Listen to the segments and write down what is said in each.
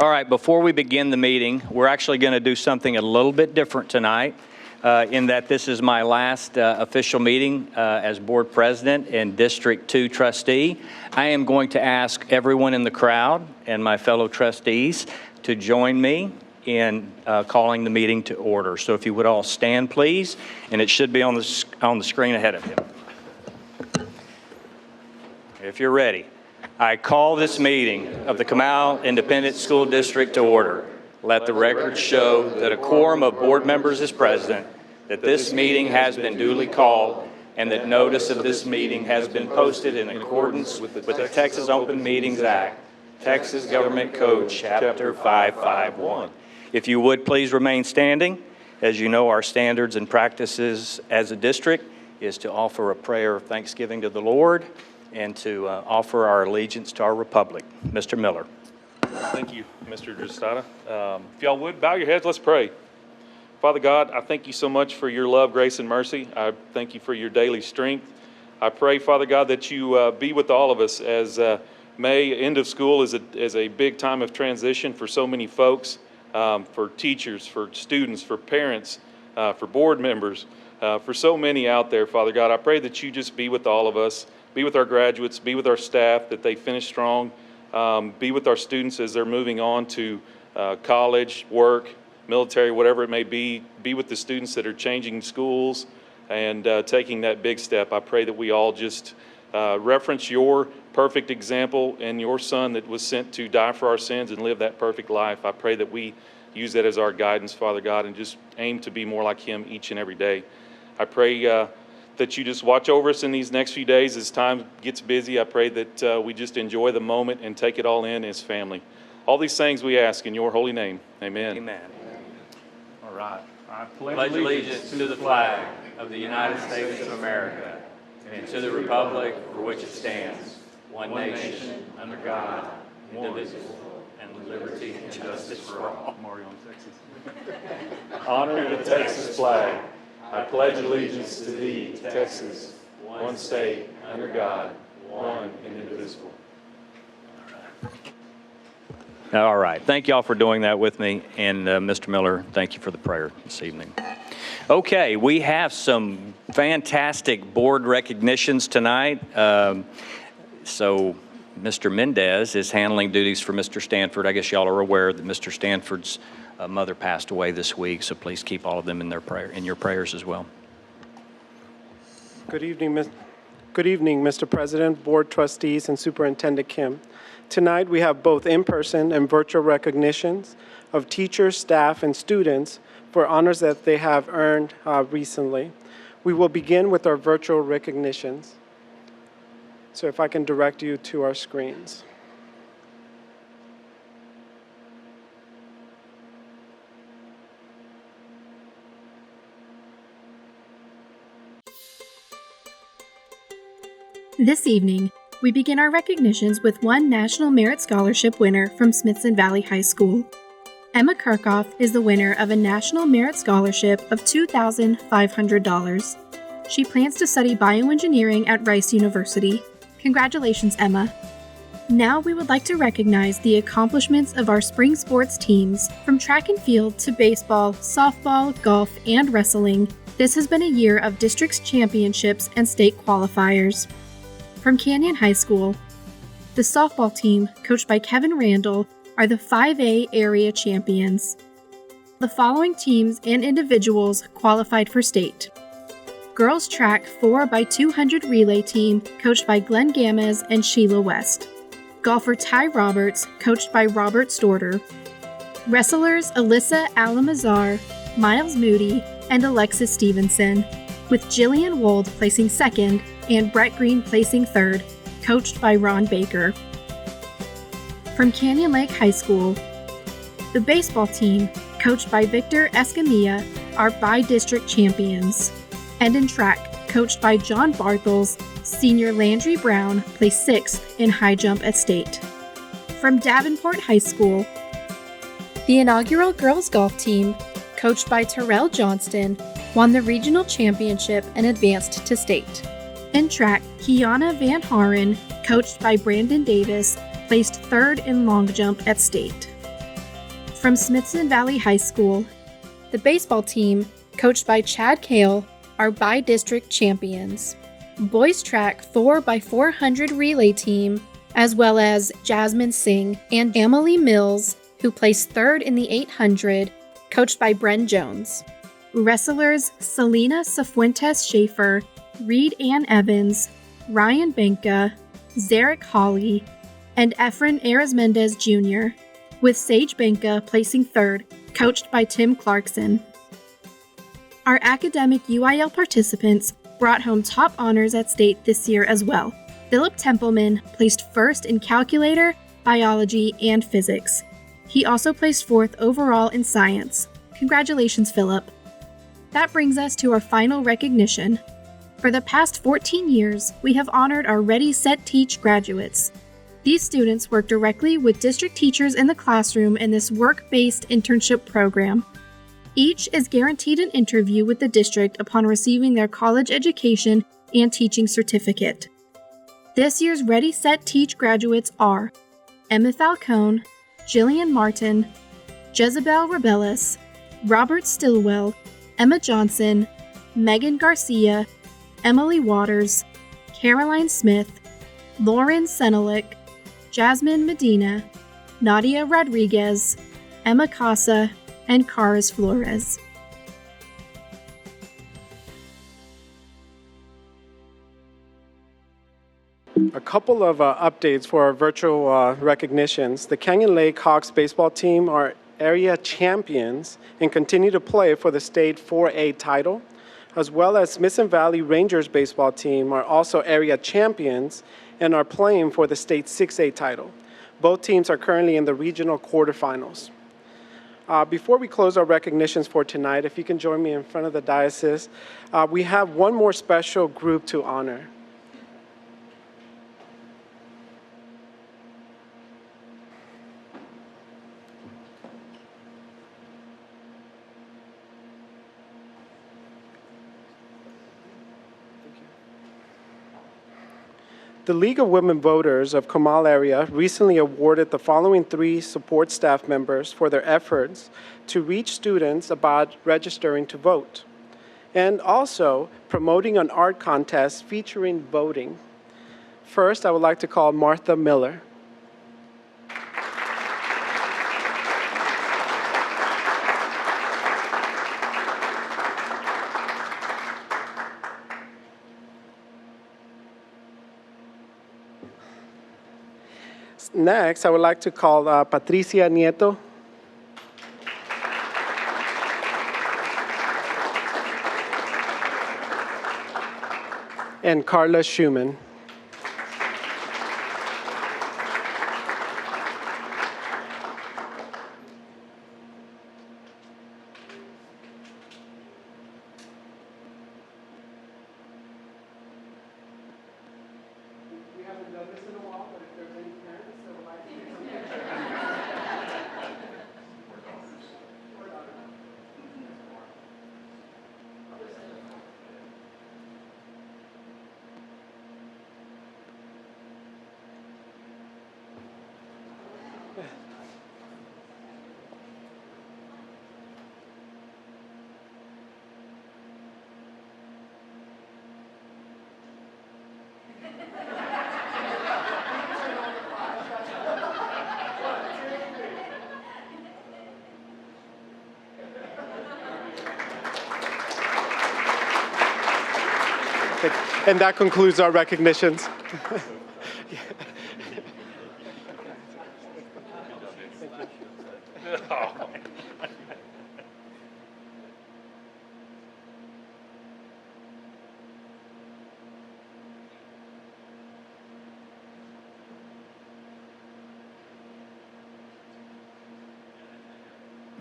All right, before we begin the meeting, we're actually going to do something a little bit different tonight in that this is my last official meeting as board president and District 2 trustee. I am going to ask everyone in the crowd and my fellow trustees to join me in calling the meeting to order. So if you would all stand, please, and it should be on the screen ahead of you. If you're ready. I call this meeting of the Comal Independent School District to order. Let the record show that a quorum of board members is present, that this meeting has been duly called, and that notice of this meeting has been posted in accordance with the Texas Open Meetings Act, Texas Government Code, Chapter 551. If you would please remain standing. As you know, our standards and practices as a district is to offer a prayer of thanksgiving to the Lord and to offer our allegiance to our republic. Mr. Miller. Thank you, Mr. Giustata. If y'all would, bow your heads, let's pray. Father God, I thank you so much for your love, grace, and mercy. I thank you for your daily strength. I pray, Father God, that you be with all of us as May, end of school, is a big time of transition for so many folks, for teachers, for students, for parents, for board members, for so many out there, Father God. I pray that you just be with all of us. Be with our graduates, be with our staff, that they finish strong. Be with our students as they're moving on to college, work, military, whatever it may be. Be with the students that are changing schools and taking that big step. I pray that we all just reference your perfect example and your son that was sent to die for our sins and live that perfect life. I pray that we use that as our guidance, Father God, and just aim to be more like him each and every day. I pray that you just watch over us in these next few days as time gets busy. I pray that we just enjoy the moment and take it all in as family. All these things we ask in your holy name. Amen. Amen. All right. I Pledge allegiance to the flag of the United States of America and to the republic for which it stands, one nation, under God, indivisible, and with liberty and justice for all. Mario in Texas. Honor the Texas flag. I pledge allegiance to thee, Texas, one state, under God, one and indivisible. All right. Thank you all for doing that with me. And Mr. Miller, thank you for the prayer this evening. Okay, we have some fantastic board recognitions tonight. So Mr. Mendez is handling duties for Mr. Stanford. I guess y'all are aware that Mr. Stanford's mother passed away this week, so please keep all of them in your prayers as well. Good evening, Mr. President, Board Trustees, and Superintendent Kim. Tonight, we have both in-person and virtual recognitions of teachers, staff, and students for honors that they have earned recently. We will begin with our virtual recognitions. So if I can direct you to our screens. This evening, we begin our recognitions with one National Merit Scholarship winner from Smithson Valley High School. Emma Kirchhoff is the winner of a National Merit Scholarship of $2,500. She plans to study bioengineering at Rice University. Congratulations, Emma. Now we would like to recognize the accomplishments of our spring sports teams. From track and field to baseball, softball, golf, and wrestling, this has been a year of districts championships and state qualifiers. From Kenyan High School, the softball team, coached by Kevin Randall, are the 5A area champions. The following teams and individuals qualified for state. Girls track 4x200 relay team, coached by Glenn Gamez and Sheila West. Golfer Ty Roberts, coached by Robert Storter. Wrestlers Alyssa Alamazar, Miles Moody, and Alexis Stevenson, with Jillian Wold placing second and Brett Green placing third, coached by Ron Baker. From Canyon Lake High School, the baseball team, coached by Victor Escamilla, are by-district champions. And in track, coached by John Bartels, senior Landry Brown placed sixth in high jump at state. From Davenport High School, the inaugural girls golf team, coached by Terrell Johnston, won the regional championship and advanced to state. In track, Kiana Van Haren, coached by Brandon Davis, placed third in long jump at state. from Smithson Valley High School. The baseball team, coached by Chad Kale, are by-district champions. Boys track 4x400 relay team, as well as Jasmine Singh and Emily Mills, who placed third in the 800, coached by Bren Jones. Wrestlers Selena Cifuentes Schaefer, Reed Ann Evans, Ryan Banka, Zarek Hawley, and Efren Arizmendez Jr., with Sage Banka placing third, coached by Tim Clarkson. Our academic UIL participants brought home top honors at state this year as well. Philip Templeman placed first in calculator, biology, and physics. He also placed fourth overall in science. Congratulations, Philip. That brings us to our final recognition. For the past 14 years, we have honored our Ready, Set, Teach graduates. These students work directly with district teachers in the classroom in this work-based internship program. Each is guaranteed an interview with the district upon receiving their college education and teaching certificate. This year's Ready, Set, Teach graduates are Emma Falcone, Jillian Martin, Jezebel Rebellis, Robert Stillwell, Emma Johnson, Megan Garcia, Emily Waters, Caroline Smith, Lauren Senelik, Jasmine Medina, Nadia Rodriguez, Emma Casa, and Caras Flores. A couple of updates for our virtual recognitions. The Kenyan Lake Hawks baseball team are area champions and continue to play for the state 4A title, as well as Smithson Valley Rangers baseball team are also area champions and are playing for the state 6A title. Both teams are currently in the regional quarterfinals. Before we close our recognitions for tonight, if you can join me in front of the diocese, we have one more special group to honor. The League of Women Voters of Comal area recently awarded the following 3 support staff members for their efforts to reach students about registering to vote, and also promoting an art contest featuring voting. First, I would like to call Martha Miller. Next, I would like to call Patricia Nieto. And Carla Schumann. We haven't done this in a while, but if there's any parents that would like to do And that concludes our recognitions.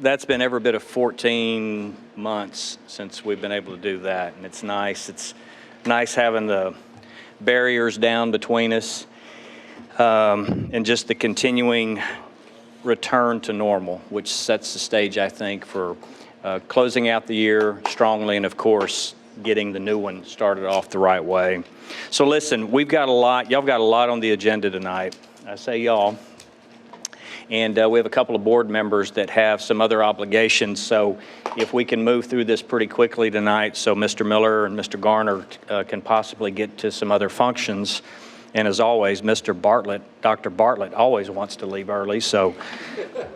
That's been every bit of 14 months since we've been able to do that, and it's nice. It's nice having the barriers down between us, and just the continuing return to normal, which sets the stage, I think, for closing out the year strongly, and of course, getting the new one started off the right way. So listen, we've got a lot, y'all got a lot on the agenda tonight. I say y'all. And we have a couple of board members that have some other obligations. So if we can move through this pretty quickly tonight so Mr. Miller and Mr. Garner can possibly get to some other functions. And as always, Mr. Bartlett, Dr. Bartlett always wants to leave early, so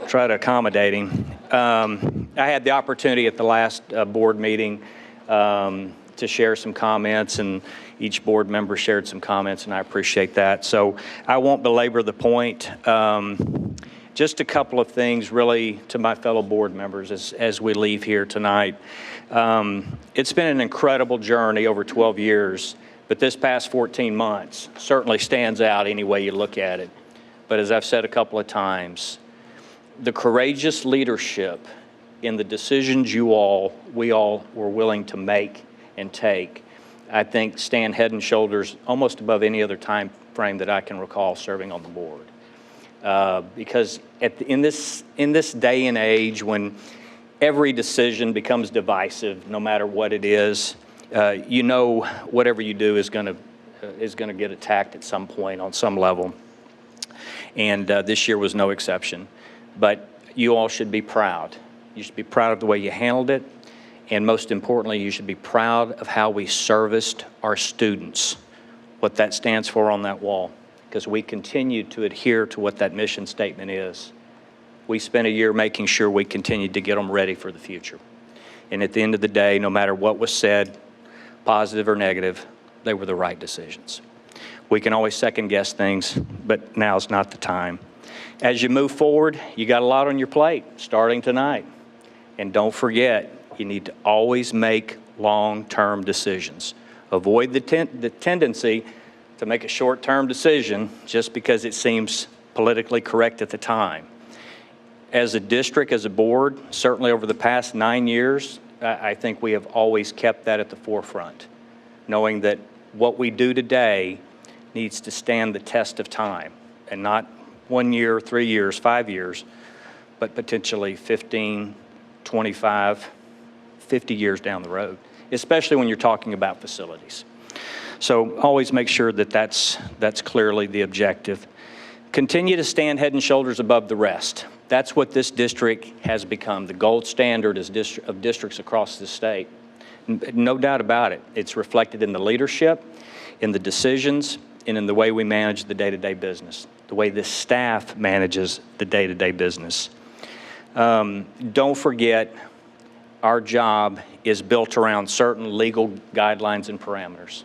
try to accommodate him. I had the opportunity at the last board meeting to share some comments, and each board member shared some comments, and I appreciate that. So I won't belabor the point. Just a couple of things really to my fellow board members as we leave here tonight. It's been an incredible journey over 12 years. But this past 14 months certainly stands out any way you look at it. But as I've said a couple of times, the courageous leadership in the decisions we all were willing to make and take, I think stand head and shoulders almost above any other time frame that I can recall serving on the board. Because in this day and age when every decision becomes divisive, no matter what it is, you know whatever you do is going to get attacked at some point on some level. And this year was no exception. But you all should be proud. You should be proud of the way you handled it. And most importantly, you should be proud of how we serviced our students, what that stands for on that wall, because we continue to adhere to what that mission statement is. We spent a year making sure we continued to get them ready for the future. And at the end of the day, no matter what was said, positive or negative, they were the right decisions. We can always second guess things, but now's not the time. As you move forward, you got a lot on your plate starting tonight. And don't forget, you need to always make long-term decisions. Avoid the tendency to make a short-term decision just because it seems politically correct at the time. As a district, as a board, certainly over the past 9 years, I think we have always kept that at the forefront, knowing that what we do today needs to stand the test of time, and not 1 year, 3 years, 5 years, but potentially 15, 25, 50 years down the road, especially when you're talking about facilities. So always make sure that that's clearly the objective. Continue to stand head and shoulders above the rest. That's what this district has become, the gold standard of districts across the state. No doubt about it. It's reflected in the leadership, in the decisions, and in the way we manage the day-to-day business, the way this staff manages the day-to-day business. Don't forget, our job is built around certain legal guidelines and parameters.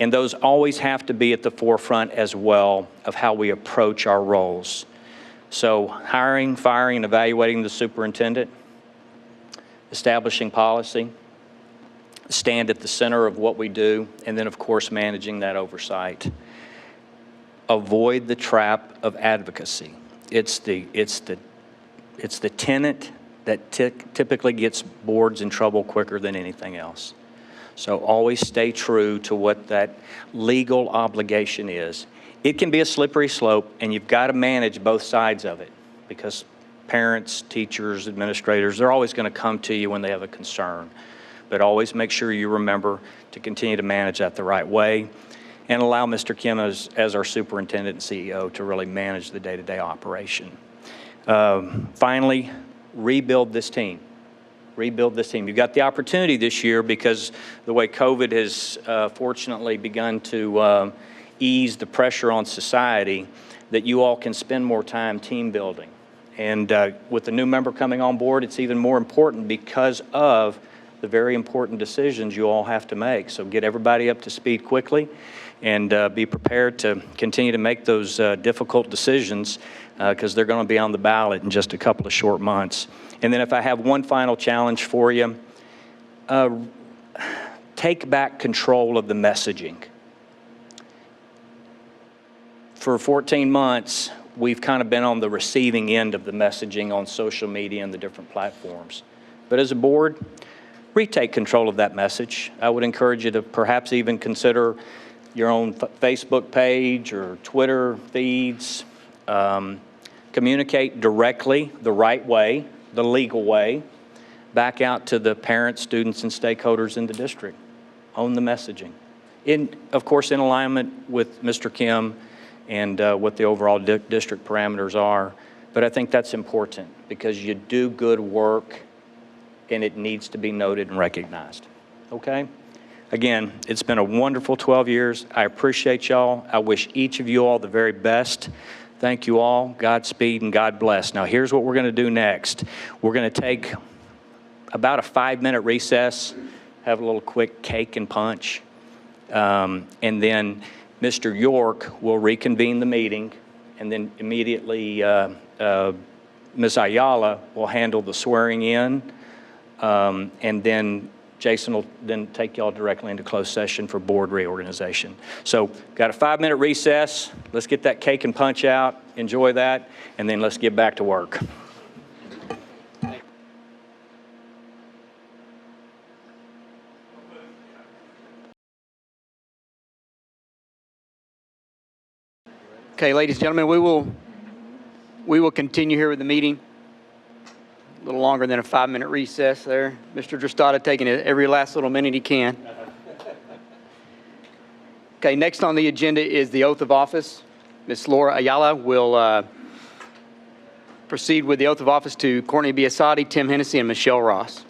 And those always have to be at the forefront as well of how we approach our roles. So hiring, firing, and evaluating the superintendent, establishing policy, stand at the center of what we do, and then of course managing that oversight. Avoid the trap of advocacy. It's the tenet that typically gets boards in trouble quicker than anything else. So always stay true to what that legal obligation is. It can be a slippery slope, and you've got to manage both sides of it, because parents, teachers, administrators, they're always going to come to you when they have a concern. But always make sure you remember to continue to manage that the right way, and allow Mr. Kim as our superintendent and CEO to really manage the day-to-day operation. Finally, rebuild this team. Rebuild this team. You've got the opportunity this year, because the way COVID has fortunately begun to ease the pressure on society, that you all can spend more time team building. And with the new member coming on board, it's even more important because of the very important decisions you all have to make. So get everybody up to speed quickly, and be prepared to continue to make those difficult decisions, because they're going to be on the ballot in just a couple of short months. And then if I have one final challenge for you, take back control of the messaging. For 14 months, we've kind of been on the receiving end of the messaging on social media and the different platforms. But as a board, retake control of that message. I would encourage you to perhaps even consider your own Facebook page or Twitter feeds. Communicate directly the right way, the legal way, back out to the parents, students, and stakeholders in the district. Own the messaging. Of course, in alignment with Mr. Kim and what the overall district parameters are. but I think that's important because you do good work and it needs to be noted and recognized. Okay? Again, it's been a wonderful 12 years. I appreciate y'all. I wish each of you all the very best. Thank you all. Godspeed and God bless. Now, here's what we're going to do next. We're going to take about a 5-minute recess, have a little quick cake and punch, and then Mr. York will reconvene the meeting, and then immediately Ms. Ayala will handle the swearing in, and then Jason will then take y'all directly into closed session for board reorganization. So got a 5-minute recess. Let's get that cake and punch out, enjoy that, and then let's get back to work. Okay, ladies and gentlemen, we will continue here with the meeting. A little longer than a 5-minute recess there. Mr. Drestata taking it every last little minute he can. Okay, next on the agenda is the oath of office. Ms. Laura Ayala will proceed with the oath of office to Courtney Biasotti, Tim Hennessy, and Michelle Ross.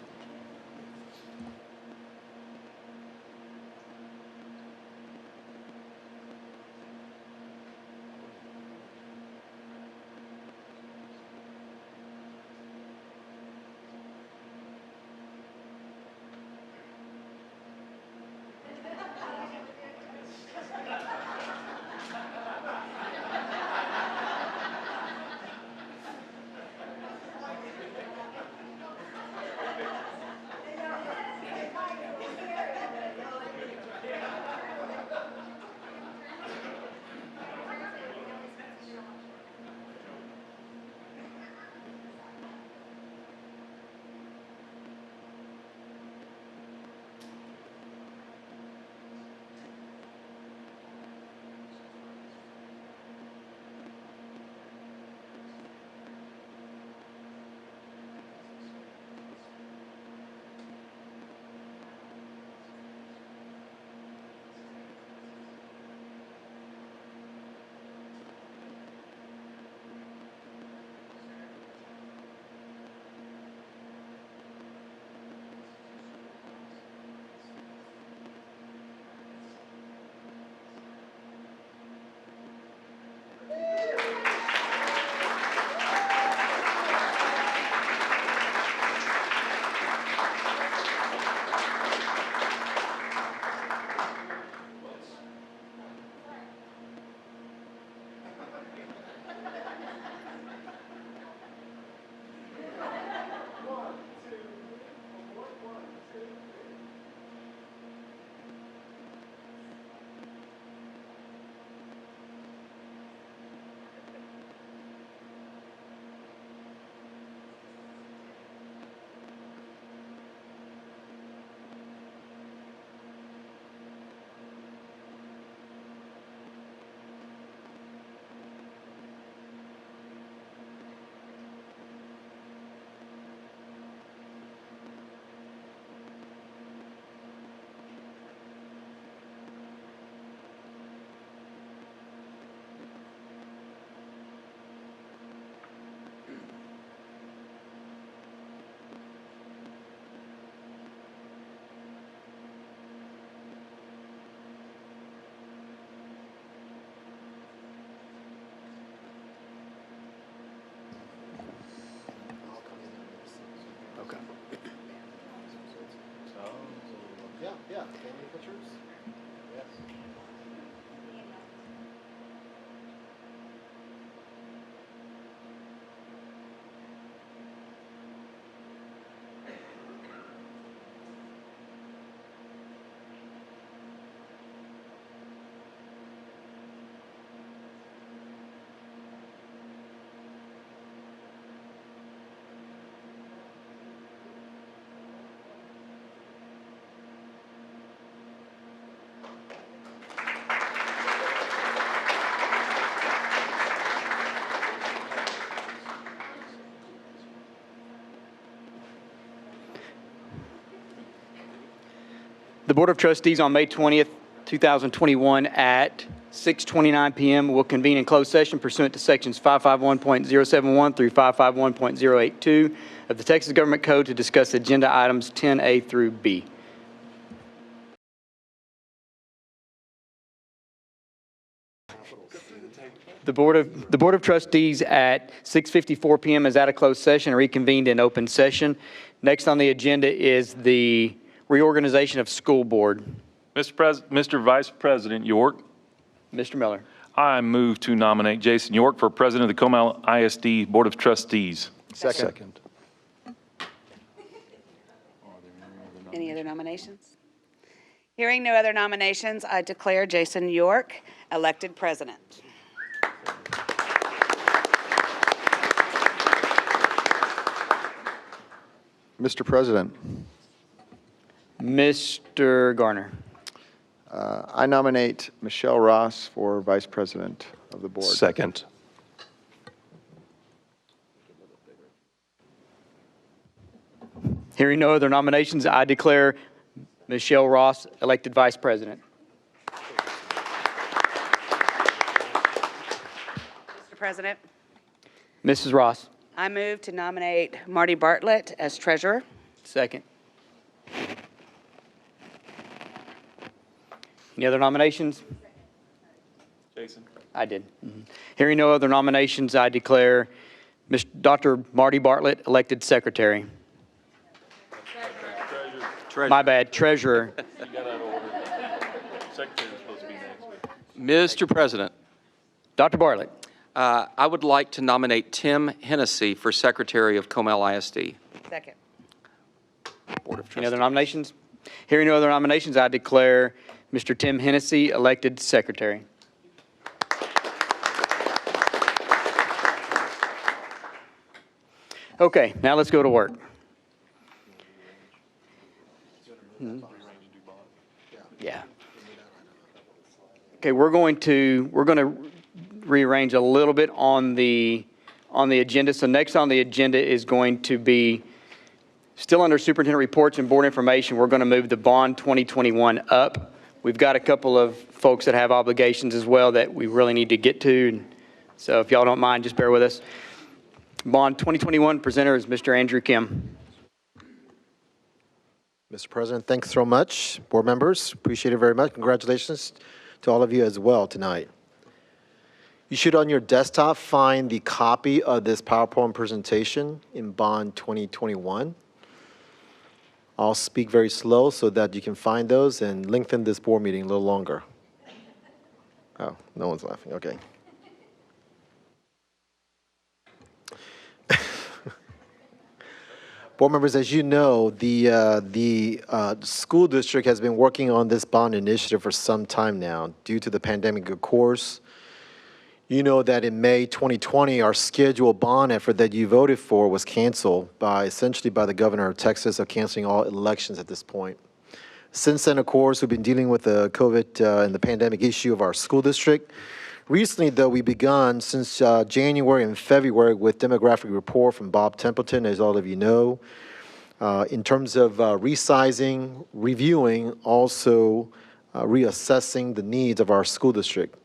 Yeah. Can we pictures? Yes. The Board of Trustees on May 20th, 2021 at 6:29 p.m. We'll convene in closed session pursuant to sections 551.071 through 551.082 of the Texas Government Code to discuss agenda items 10A through B. The Board of Trustees at 6:54 p.m. is out of closed session and reconvened in open session. Next on the agenda is the reorganization of school board. Mr. Vice President York, Mr. Miller. I move to nominate Jason York for President of the Comal ISD Board of Trustees. Second. Any other nominations? Hearing no other nominations, I declare Jason York elected president. Mr. President, Mr. Garner. I nominate Michelle Ross for Vice President of the Board. Second. Hearing no other nominations, I declare Michelle Ross elected Vice President. Mr. President, Mrs. Ross. I move to nominate Marty Bartlett as treasurer. Second. Any other nominations? Jason. I did. Hearing no other nominations, I declare Dr. Marty Bartlett elected secretary. My bad, treasurer. You got out of order. Secretary is supposed to be next. Mr. President, Dr. Bartlett. I would like to nominate Tim Hennessy for Secretary of Comal ISD Second. Board of Any other Trustees. nominations? Hearing no other nominations, I declare Mr. Tim Hennessy elected secretary. Okay, now let's go to work. Yeah. Okay, we're going to rearrange a little bit on the agenda. So next on the agenda is going to be still under superintendent reports and board information. We're going to move the bond 2021 up. We've got a couple of folks that have obligations as well that we really need to get to. So if y'all don't mind, just bear with us. Bond 2021 presenter is Mr. Andrew Kim. Mr. President, thanks so much. Board members, appreciate it very much. Congratulations to all of you as well tonight. You should on your desktop find the copy of this PowerPoint presentation in Bond 2021. I'll speak very slow so that you can find those and lengthen this board meeting a little longer. Oh, no one's laughing. Okay. Board members, as you know, the school district has been working on this bond initiative for some time now. Due to the pandemic, of course, you know that in May 2020, our scheduled bond effort that you voted for was canceled essentially by the governor of Texas of canceling all elections at this point. Since then, of course, we've been dealing with the COVID and the pandemic issue of our school district. Recently, though, we've begun since January and February with demographic report from Bob Templeton, as all of you know, in terms of resizing, reviewing, also reassessing the needs of our school district.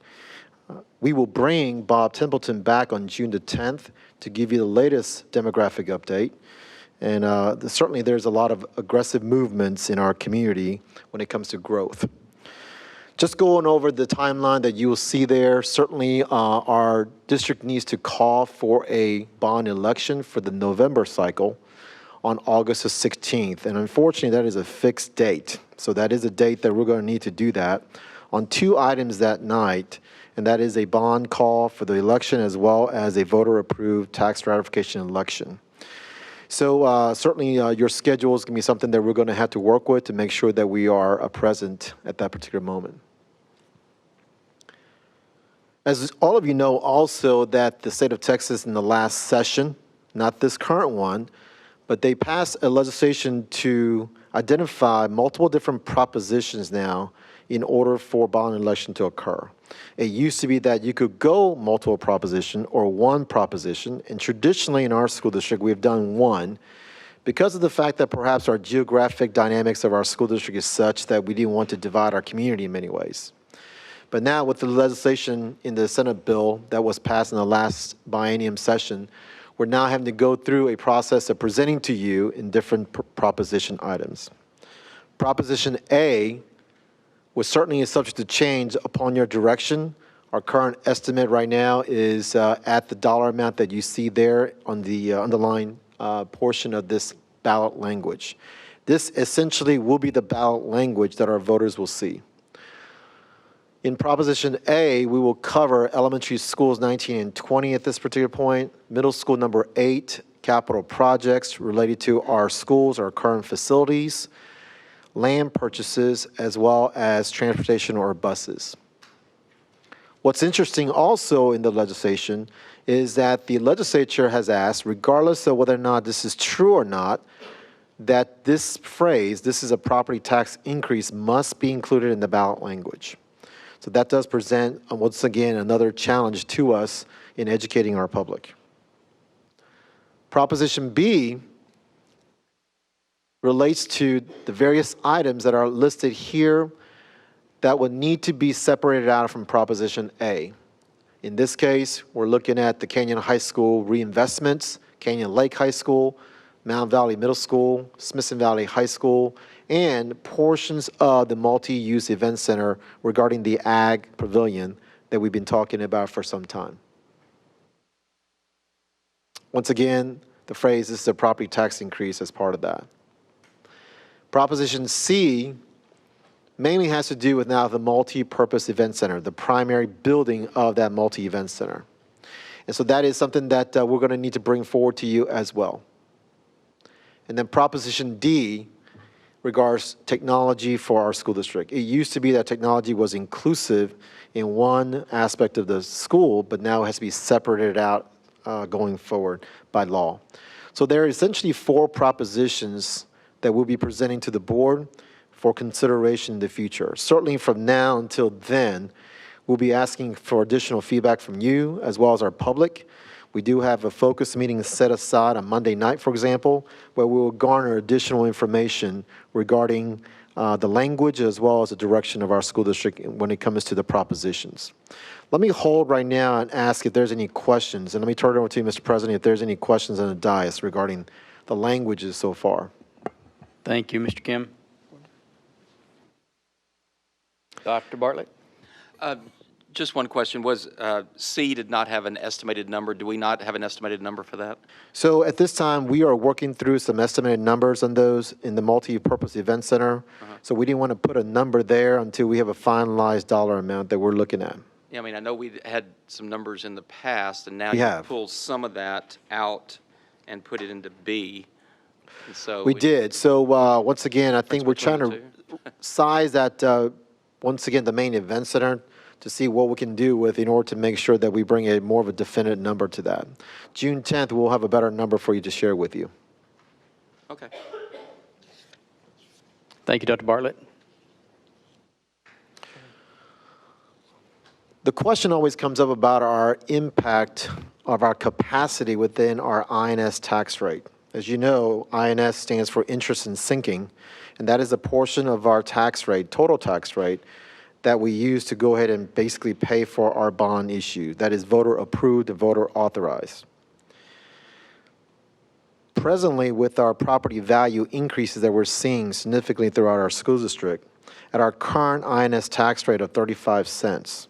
We will bring Bob Templeton back on June the 10th to give you the latest demographic update. And certainly there's a lot of aggressive movements in our community when it comes to growth. Just going over the timeline that you will see there, certainly our district needs to call for a bond election for the November cycle on August the 16th. And unfortunately, that is a fixed date. So that is a date that we're going to need to do that on two items that night, and that is a bond call for the election as well as a voter-approved tax ratification election. So certainly your schedule is going to be something that we're going to have to work with to make sure that we are present at that particular moment. As all of you know also that the state of Texas in the last session, not this current one, but they passed a legislation to identify multiple different propositions now in order for bond election to occur. It used to be that you could go multiple proposition or one proposition, and traditionally in our school district we've done one because of the fact that perhaps our geographic dynamics of our school district is such that we didn't want to divide our community in many ways. But now with the legislation in the Senate bill that was passed in the last biennium session, we're now having to go through a process of presenting to you in different proposition items. Proposition A was certainly subject to change upon your direction. Our current estimate right now is at the dollar amount that you see there on the underlying portion of this ballot language. This essentially will be the ballot language that our voters will see. In Proposition A, we will cover elementary schools 19 and 20 at this particular point, middle school number 8, capital projects related to our schools, our current facilities, land purchases, as well as transportation or buses. What's interesting also in the legislation is that the legislature has asked, regardless of whether or not this is true or not, that this phrase, "this is a property tax increase," must be included in the ballot language. So that does present, once again, another challenge to us in educating our public. Proposition B relates to the various items that are listed here that would need to be separated out from Proposition A. In this case, we're looking at the Kenyan High School reinvestments, Kenyan Lake High School, Mountain Valley Middle School, Smithson Valley High School, and portions of the multi-use event center regarding the Ag Pavilion that we've been talking about for some time. Once again, the phrase, "this is a property tax increase," as part of that. Proposition C mainly has to do with now the multi-purpose event center, the primary building of that multi-event center. And so that is something that we're going to need to bring forward to you as well. And then Proposition D regards technology for our school district. It used to be that technology was inclusive in one aspect of the school, but now it has to be separated out going forward by law. So there are essentially 4 propositions that we'll be presenting to the board for consideration in the future. Certainly from now until then, we'll be asking for additional feedback from you as well as our public. We do have a focus meeting set aside on Monday night, for example, where we will garner additional information regarding the language as well as the direction of our school district when it comes to the propositions. Let me hold right now and ask if there's any questions, and let me turn it over to you, Mr. President, if there's any questions on the dais regarding the languages so far. Thank you, Mr. Kim. Dr. Bartlett? Just one question. Was C did not have an estimated number? Do we not have an estimated number for that? So at this time, we are working through some estimated numbers on those in the multi-purpose event center. So we didn't want to put a number there until we have a finalized dollar amount that we're looking at. Yeah, I mean, I know we had some numbers in the past, and now We you have. pulled some of that out and put it into B. And so We did. So once again, I think we're trying between to the size that, once again, the main event center to see what we can do with in order to make sure that we bring a more of a definite number to that. June 10th, we'll have a better number for you to share with you. Okay. Thank you, Dr. Bartlett. The question always comes up about our impact of our capacity within our INS tax rate. As you know, INS stands for interest and sinking, and that is a portion of our tax rate, total tax rate, that we use to go ahead and basically pay for our bond issue. That is voter approved and voter authorized. Presently, with our property value increases that we're seeing significantly throughout our school district, at our current INS tax rate of 35 cents,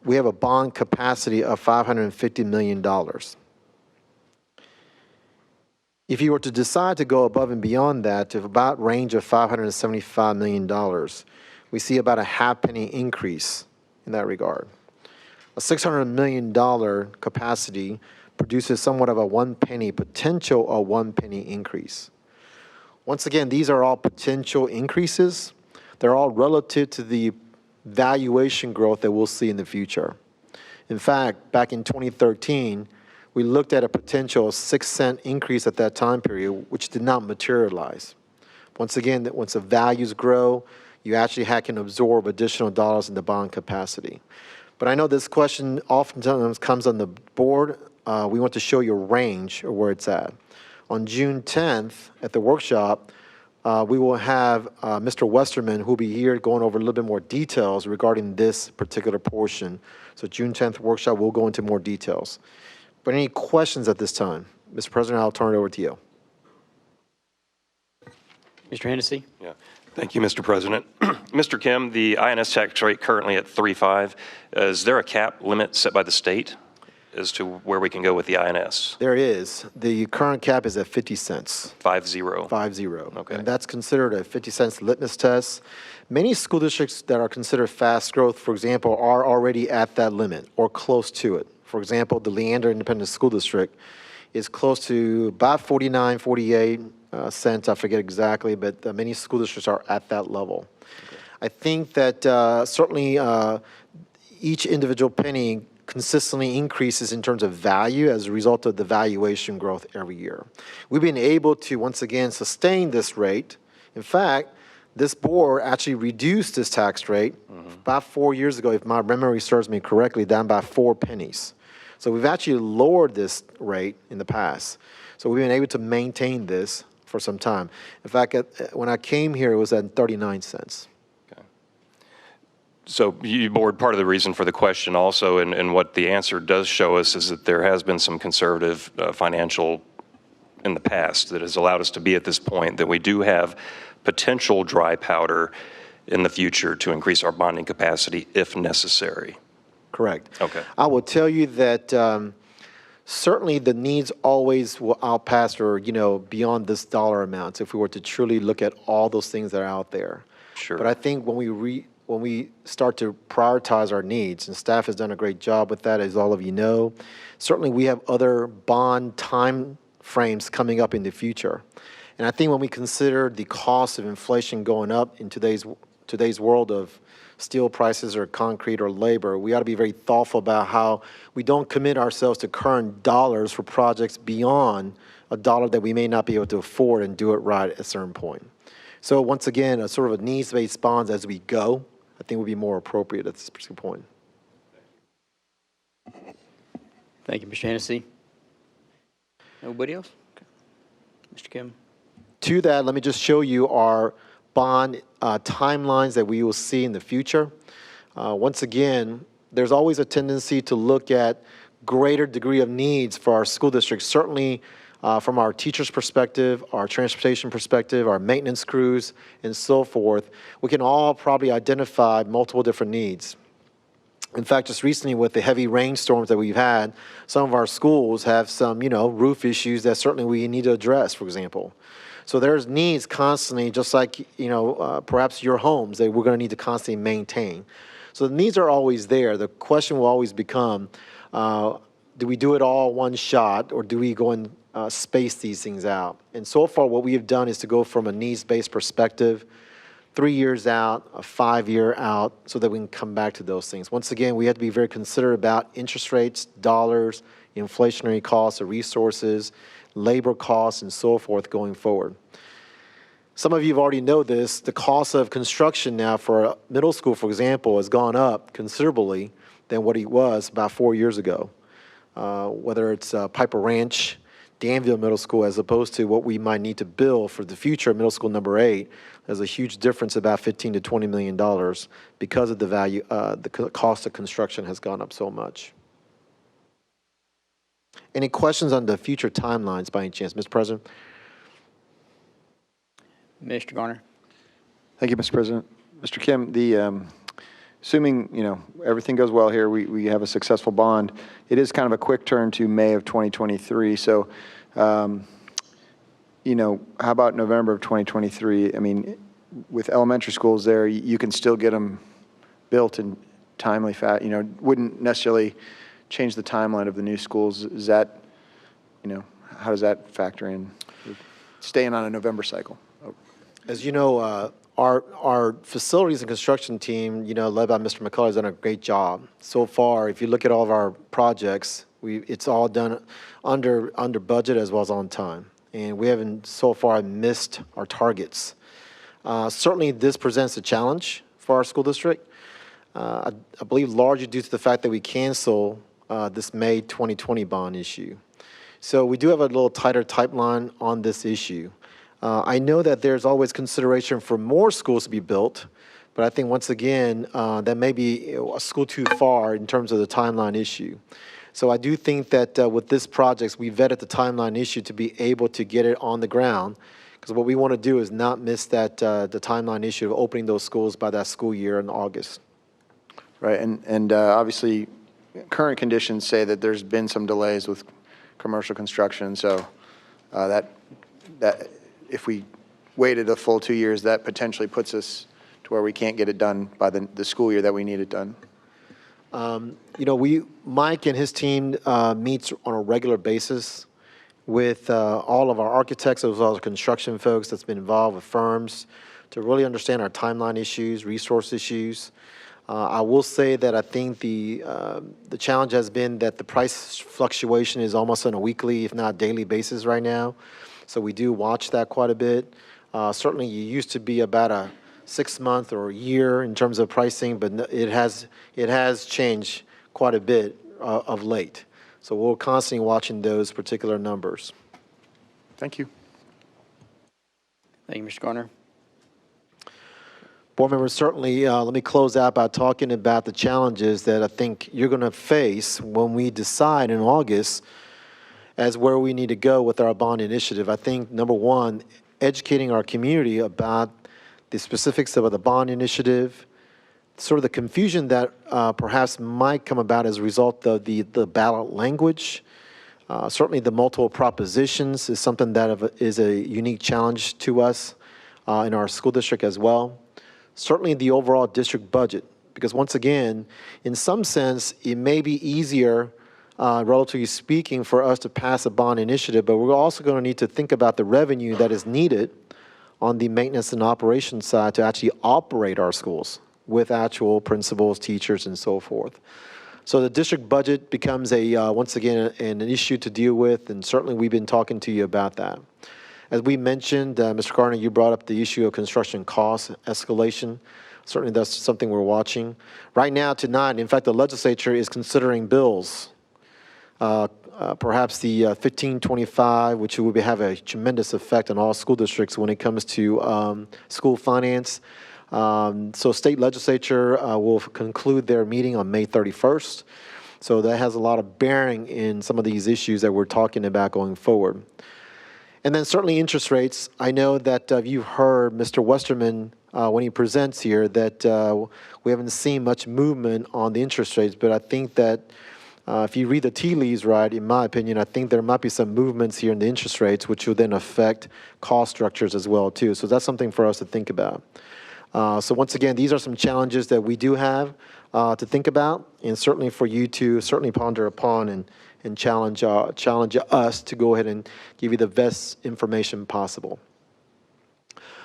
we have a bond capacity of $550 million. If you were to decide to go above and beyond that to about range of $575 million, we see about a half penny increase in that regard. A $600 million capacity produces somewhat of a 1 penny, potential of 1 penny increase. Once again, these are all potential increases. They're all relative to the valuation growth that we'll see in the future. In fact, back in 2013, we looked at a potential 6-cent increase at that time period, which did not materialize. Once again, once the values grow, you actually can absorb additional dollars in the bond capacity. But I know this question oftentimes comes on the board. We want to show you a range of where it's at. On June 10th, at the workshop, we will have Mr. Westerman, who will be here going over a little bit more details regarding this particular portion. So June 10th workshop, we'll go into more details. But any questions at this time? Mr. President, I'll turn it over to you. Mr. Hennessy? Yeah. Thank you, Mr. President. Mr. Kim, the INS tax rate currently at 3.5. Is there a cap limit set by the state as to where we can go with the INS? There is. The current cap is at 50 cents. 5-0. 5-0. Okay. And that's considered a 50 cents litmus test. Many school districts that are considered fast growth, for example, are already at that limit or close to it. For example, the Leander Independent School District is close to about 49, 48 cents. I forget exactly, but many school districts are at that level. Okay. I think that certainly each individual penny consistently increases in terms of value as a result of the valuation growth every year. We've been able to, once again, sustain this rate. In fact, this board actually reduced this tax rate about 4 years ago, if my memory serves me correctly, down by 4 pennies. So we've actually lowered this rate in the past. So we've been able to maintain this for some time. In fact, when I came here, it was at 39 cents. So, Board, part of the reason for the question also, and what the answer does show us, is that there has been some conservative financial in the past that has allowed us to be at this point, that we do have potential dry powder in the future to increase our bonding capacity if necessary. Correct. Okay. I will tell you that certainly the needs always will outpass or, beyond this dollar amount if we were to truly look at all those things that are out there. Sure. But I think when we start to prioritize our needs, and staff has done a great job with that, as all of you know, certainly we have other bond time frames coming up in the future. And I think when we consider the cost of inflation going up in today's world of steel prices or concrete or labor, we ought to be very thoughtful about how we don't commit ourselves to current dollars for projects beyond a dollar that we may not be able to afford and do it right at a certain point. So once again, a sort of a needs-based bonds as we go, I think would be more appropriate at this particular point. Thank you, Mr. Hennessy. Nobody else? Okay. Mr. Kim? To that, let me just show you our bond timelines that we will see in the future. Once again, there's always a tendency to look at greater degree of needs for our school districts, certainly from our teachers' perspective, our transportation perspective, our maintenance crews, and so forth. We can all probably identify multiple different needs. In fact, just recently with the heavy rainstorms that we've had, some of our schools have some, roof issues that certainly we need to address, for example. So there's needs constantly, just like, perhaps your homes that we're going to need to constantly maintain. So the needs are always there. The question will always become, do we do it all one shot, or do we go and space these things out? And so far, what we have done is to go from a needs-based perspective, 3 years out, a 5-year out, so that we can come back to those things. Once again, we have to be very considerate about interest rates, dollars, inflationary costs of resources, labor costs, and so forth going forward. Some of you already know this. The cost of construction now for a middle school, for example, has gone up considerably than what it was about 4 years ago. Whether it's Piper Ranch, Danville Middle School, as opposed to what we might need to build for the future, middle school number 8, there's a huge difference, about $15 to $20 million, because of the value, the cost of construction has gone up so much. Any questions on the future timelines by any chance, Mr. President? Mr. Garner? Thank you, Mr. President. Mr. Kim, assuming, everything goes well here, we have a successful bond, it is kind of a quick turn to May of 2023. So, how about November of 2023? I mean, with elementary schools there, you can still get them built in timely fashion, wouldn't necessarily change the timeline of the new schools. Is that, how does that factor in? Staying on a November cycle. As you know, our facilities and construction team, led by Mr. McCullough, has done a great job. So far, if you look at all of our projects, it's all done under budget as well as on time. And we haven't so far missed our targets. Certainly, this presents a challenge for our school district. I believe largely due to the fact that we cancel this May 2020 bond issue. So we do have a little tighter timeline on this issue. I know that there's always consideration for more schools to be built, but I think once again, that may be a school too far in terms of the timeline issue. So I do think that with this project, we vetted the timeline issue to be able to get it on the ground, because what we want to do is not miss that the timeline issue of opening those schools by that school year in August. Right, and obviously, current conditions say that there's been some delays with commercial construction, so that if we waited a full 2 years, that potentially puts us to where we can't get it done by the school year that we need it done. Mike and his team meets on a regular basis with all of our architects as well as construction folks that's been involved with firms to really understand our timeline issues, resource issues. I will say that I think the challenge has been that the price fluctuation is almost on a weekly, if not daily basis right now. So we do watch that quite a bit. Certainly, you used to be about a 6 month or a year in terms of pricing, but it has changed quite a bit of late. So we're constantly watching those particular numbers. Thank you. Thank you, Mr. Garner. Board members, certainly let me close out by talking about the challenges that I think you're going to face when we decide in August as where we need to go with our bond initiative. I think, number one, educating our community about the specifics of the bond initiative, sort of the confusion that perhaps might come about as a result of the ballot language. Certainly the multiple propositions is something that is a unique challenge to us in our school district as well. Certainly the overall district budget, because once again, in some sense, it may be easier, relatively speaking, for us to pass a bond initiative, but we're also going to need to think about the revenue that is needed on the maintenance and operations side to actually operate our schools with actual principals, teachers, and so forth. So the district budget becomes once again, an issue to deal with, and certainly we've been talking to you about that. As we mentioned, Mr. Garner, you brought up the issue of construction cost escalation. Certainly that's something we're watching. Right now, tonight, in fact, the legislature is considering bills, perhaps the 1525, which will have a tremendous effect on all school districts when it comes to school finance. So state legislature will conclude their meeting on May 31st. So that has a lot of bearing in some of these issues that we're talking about going forward. And then certainly interest rates. I know that you've heard Mr. Westerman when he presents here that we haven't seen much movement on the interest rates, but I think that if you read the tea leaves right, in my opinion, I think there might be some movements here in the interest rates, which will then affect cost structures as well, too. So that's something for us to think about. So once again, these are some challenges that we do have to think about, and certainly for you to certainly ponder upon and challenge us to go ahead and give you the best information possible.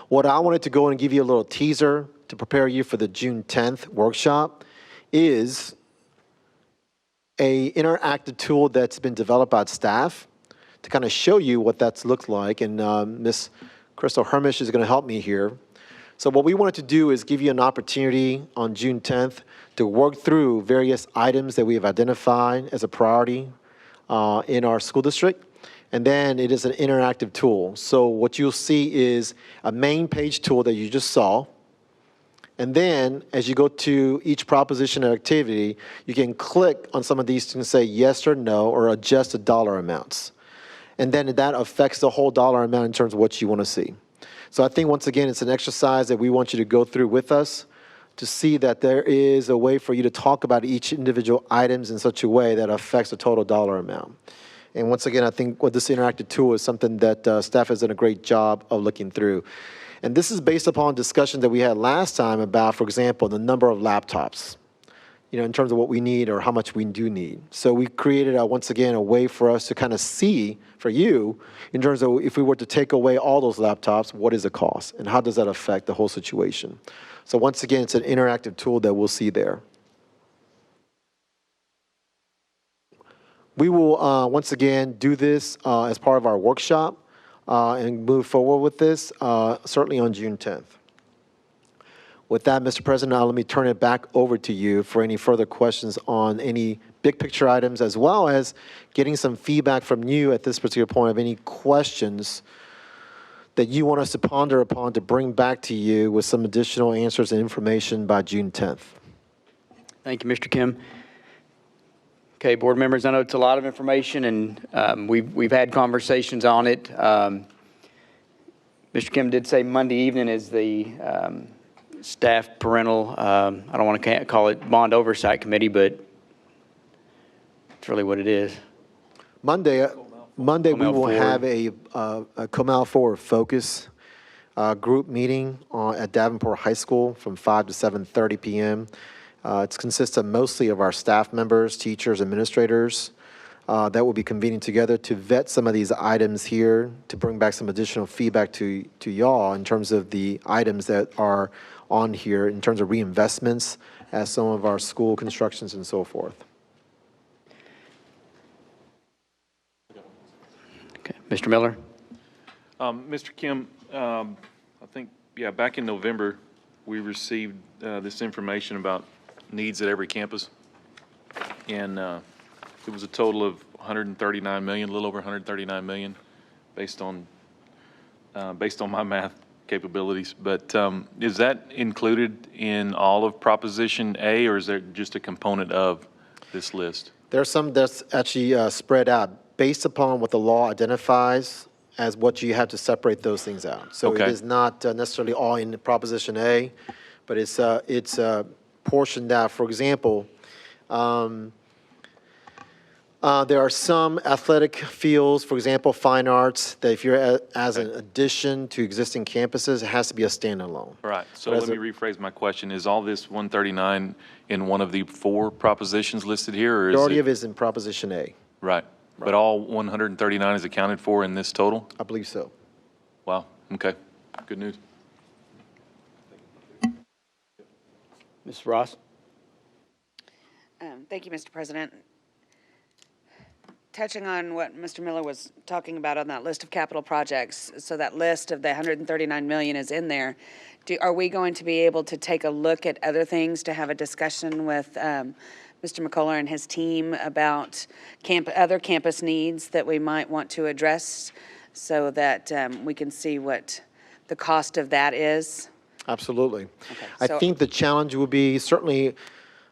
What I wanted to go and give you a little teaser to prepare you for the June 10th workshop is a interactive tool that's been developed by staff to kind of show you what that looks like. And Ms. Crystal Hermish is going to help me here. So what we wanted to do is give you an opportunity on June 10th to work through various items that we have identified as a priority in our school district. And then it is an interactive tool. So what you'll see is a main page tool that you just saw. And then as you go to each proposition or activity, you can click on some of these and say yes or no, or adjust the dollar amounts. And then that affects the whole dollar amount in terms of what you want to see. So I think, once again, it's an exercise that we want you to go through with us to see that there is a way for you to talk about each individual items in such a way that affects the total dollar amount. And once again, I think what this interactive tool is something that staff has done a great job of looking through. And this is based upon discussion that we had last time about, for example, the number of laptops, in terms of what we need or how much we do need. So we created, once again, a way for us to kind of see, for you, in terms of if we were to take away all those laptops, what is the cost? And how does that affect the whole situation? So once again, it's an interactive tool that we'll see there. We will, once again, do this as part of our workshop and move forward with this, certainly on June 10th. With that, Mr. President, now let me turn it back over to you for any further questions on any big picture items, as well as getting some feedback from you at this particular point of any questions that you want us to ponder upon to bring back to you with some additional answers and information by June 10th. Thank you, Mr. Kim. Okay, board members, I know it's a lot of information, and we've had conversations on it. Mr. Kim did say Monday evening is the staff parental, I don't want to call it bond oversight committee, but it's really what it is. Monday we Comal will Forward. have a Comal Forward Focus group meeting at Davenport High School from 5 to 7:30 p.m. It consists of mostly of our staff members, teachers, administrators that will be convening together to vet some of these items here, to bring back some additional feedback to y'all in terms of the items that are on here, in terms of reinvestments as some of our school constructions and so forth. Okay, Mr. Miller? Mr. Kim, I think, back in November, we received this information about needs at every campus. And it was a total of 139 million, a little over 139 million, based on my math capabilities. But is that included in all of Proposition A, or is there just a component of this list? There's some that's actually spread out based upon what the law identifies as what you have to separate those things out. So Okay. it is not necessarily all in Proposition A, but it's portioned out. For example, there are some athletic fields, for example, fine arts, that if you're as an addition to existing campuses, it has to be a standalone. Right. So But let as me rephrase my question. Is all this 139 in one of the 4 propositions listed here, or is Majority it? of it is in Proposition A. Right. But all 139 is accounted for in this total? I believe so. Wow. Okay. Good news. Ms. Ross? Thank you, Mr. President. Touching on what Mr. Miller was talking about on that list of capital projects, so that list of the 139 million is in there. Are we going to be able to take a look at other things, to have a discussion with Mr. McCullough and his team about other campus needs that we might want to address, so that we can see what the cost of that is? Absolutely. Okay, I so- think the challenge will be certainly,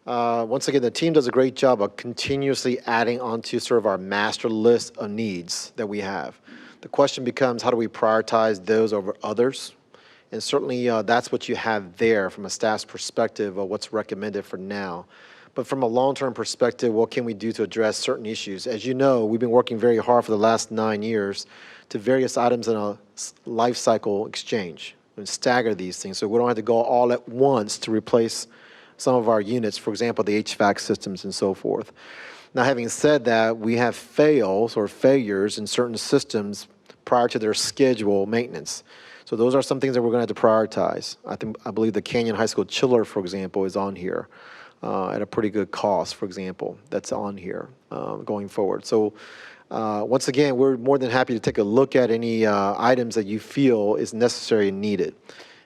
once again, the team does a great job of continuously adding onto sort of our master list of needs that we have. The question becomes, how do we prioritize those over others? And certainly that's what you have there from a staff's perspective of what's recommended for now. But from a long-term perspective, what can we do to address certain issues? As you know, we've been working very hard for the last 9 years to various items in a life cycle exchange and stagger these things so we don't have to go all at once to replace some of our units, for example, the HVAC systems and so forth. Now, having said that, we have fails or failures in certain systems prior to their scheduled maintenance. So those are some things that we're going to have to prioritize. I believe the Kenyan High School chiller, for example, is on here at a pretty good cost, for example, that's on here going forward. So once again, we're more than happy to take a look at any items that you feel is necessary and needed.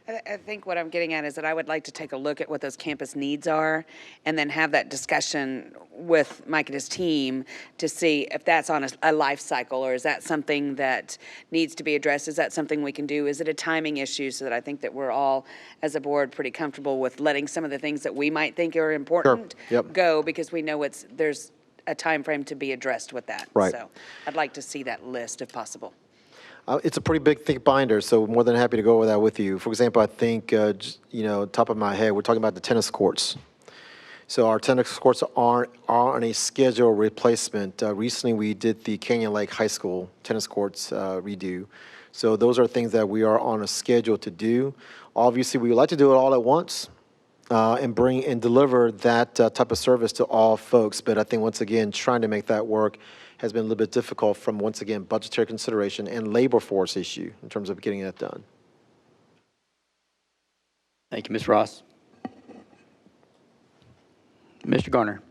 I think what I'm getting at is that I would like to take a look at what those campus needs are, and then have that discussion with Mike and his team to see if that's on a life cycle, or is that something that needs to be addressed? Is that something we can do? Is it a timing issue, so that I think that we're all, as a board, pretty comfortable with letting some of the things that we might think are important Yep. go, because we know there's a time frame to be addressed with that. Right. So I'd like to see that list if possible. It's a pretty big, thick binder, so more than happy to go over that with you. For example, I think, top of my head, we're talking about the tennis courts. So our tennis courts are on a scheduled replacement. Recently, we did the Canyon Lake High School tennis courts redo. So those are things that we are on a schedule to do. Obviously, we would like to do it all at once and bring and deliver that type of service to all folks. But I think, once again, trying to make that work has been a little bit difficult from, once again, budgetary consideration and labor force issue in terms of getting that done. Thank you, Ms. Ross. Mr. Garner.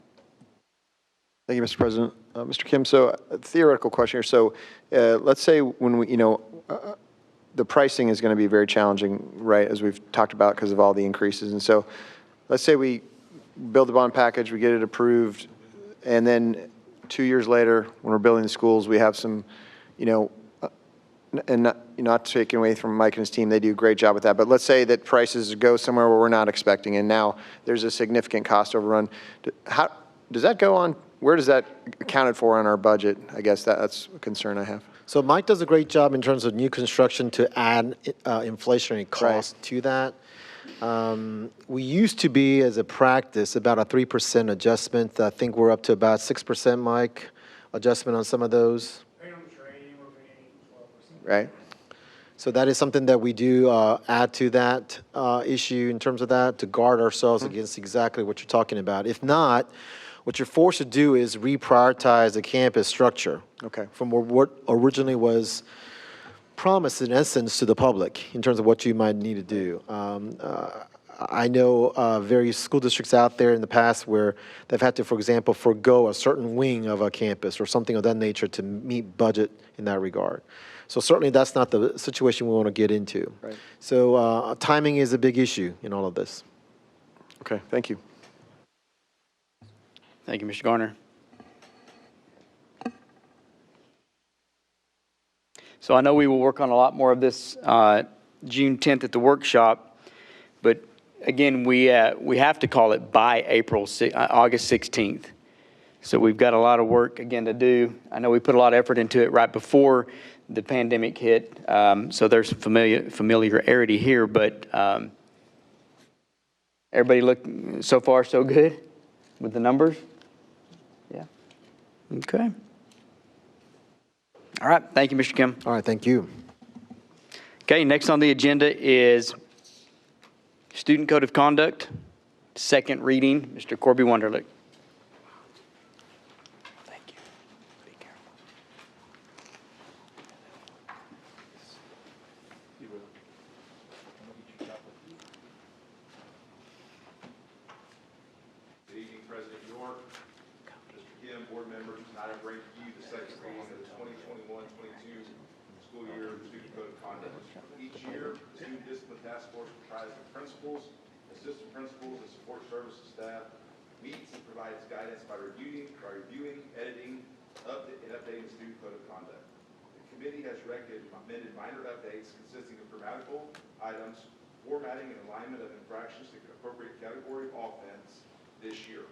Thank you, Mr. President. Mr. Kim, so a theoretical question here. So let's say when the pricing is going to be very challenging, right, as we've talked about because of all the increases. And so let's say we build the bond package, we get it approved, and then 2 years later, when we're building the schools, we have some, and not taking away from Mike and his team, they do a great job with that, but let's say that prices go somewhere where we're not expecting, and now there's a significant cost overrun. How, does that go on, where does that accounted for on our budget? I guess that's a concern I have. So Mike does a great job in terms of new construction to add inflationary costs to that. We used to be, as a practice, about a 3% adjustment. I think we're up to about 6%, Mike, adjustment on some of those. Right? So that is something that we do add to that issue in terms of that to guard ourselves against exactly what you're talking about. If not, what you're forced to do is reprioritize the campus structure from what originally was promised in essence to the public in terms of what you might need to do. I know various school districts out there in the past where they've had to, for example, forego a certain wing of a campus or something of that nature to meet budget in that regard. So certainly that's not the situation we want to get into. Right. So timing is a big issue in all of this. Okay, thank you. Thank you, Mr. Garner. So I know we will work on a lot more of this June 10th at the workshop, but again, we have to call it by August 16th. So we've got a lot of work, again, to do. I know we put a lot of effort into it right before the pandemic hit, so there's some familiarity here, but everybody look so far so good with the numbers? Yeah. Okay. All right. Thank you, Mr. Kim. All right, thank you. Okay, next on the agenda is Student Code of Conduct, second reading. Mr. Corby Wunderlich. Thank you. Be careful. Good evening, President York, Mr. Kim, board members. Tonight I bring to you the second reading of the 2021-22 school year Student Code of Conduct. Each year, the Student Discipline Task Force, comprised of principals, assistant principals, and support services staff, meets and provides guidance by reviewing, editing, and updating the Student Code of Conduct. The committee has recommended minor updates consisting of grammatical items, formatting, and alignment of infractions to appropriate category of offense this year.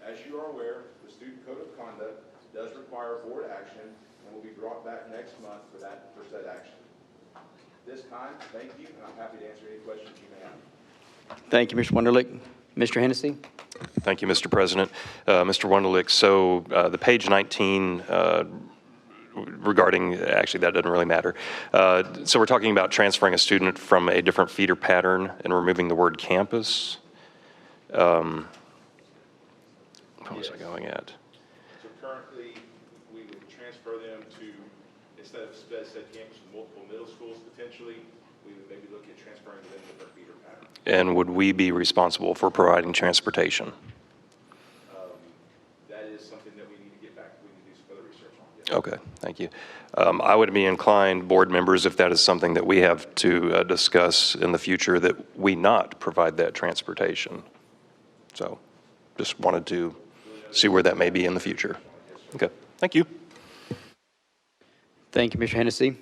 As you are aware, the Student Code of Conduct does require board action and will be brought back next month for said action. This time, thank you, and I'm happy to answer any questions you may have. Thank you, Mr. Wunderlich. Mr. Hennessy. Thank you, Mr. President. Mr. Wunderlich, so the page 19 regarding, actually that doesn't really matter. So we're talking about transferring a student from a different feeder pattern and removing the word campus. What was I going at? So currently, we would transfer them to, instead of said campus with multiple middle schools potentially, we would maybe look at transferring them to different feeder patterns. And would we be responsible for providing transportation? That is something that we need to get back, we need to do some further research on. Yes. Okay, thank you. I would be inclined, board members, if that is something that we have to discuss in the future, that we not provide that transportation. So just wanted to see where that may be in the future. Okay, thank you. Thank you, Mr. Hennessy.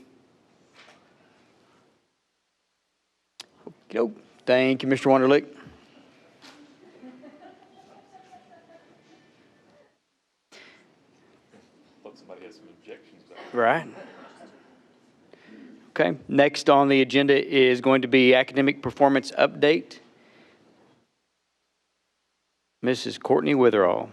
Okey-doke. Thank you, Mr. Wunderlich. Thought somebody had some objections back. Right. Okay, next on the agenda is going to be academic performance update. Mrs. Courtney Witherall.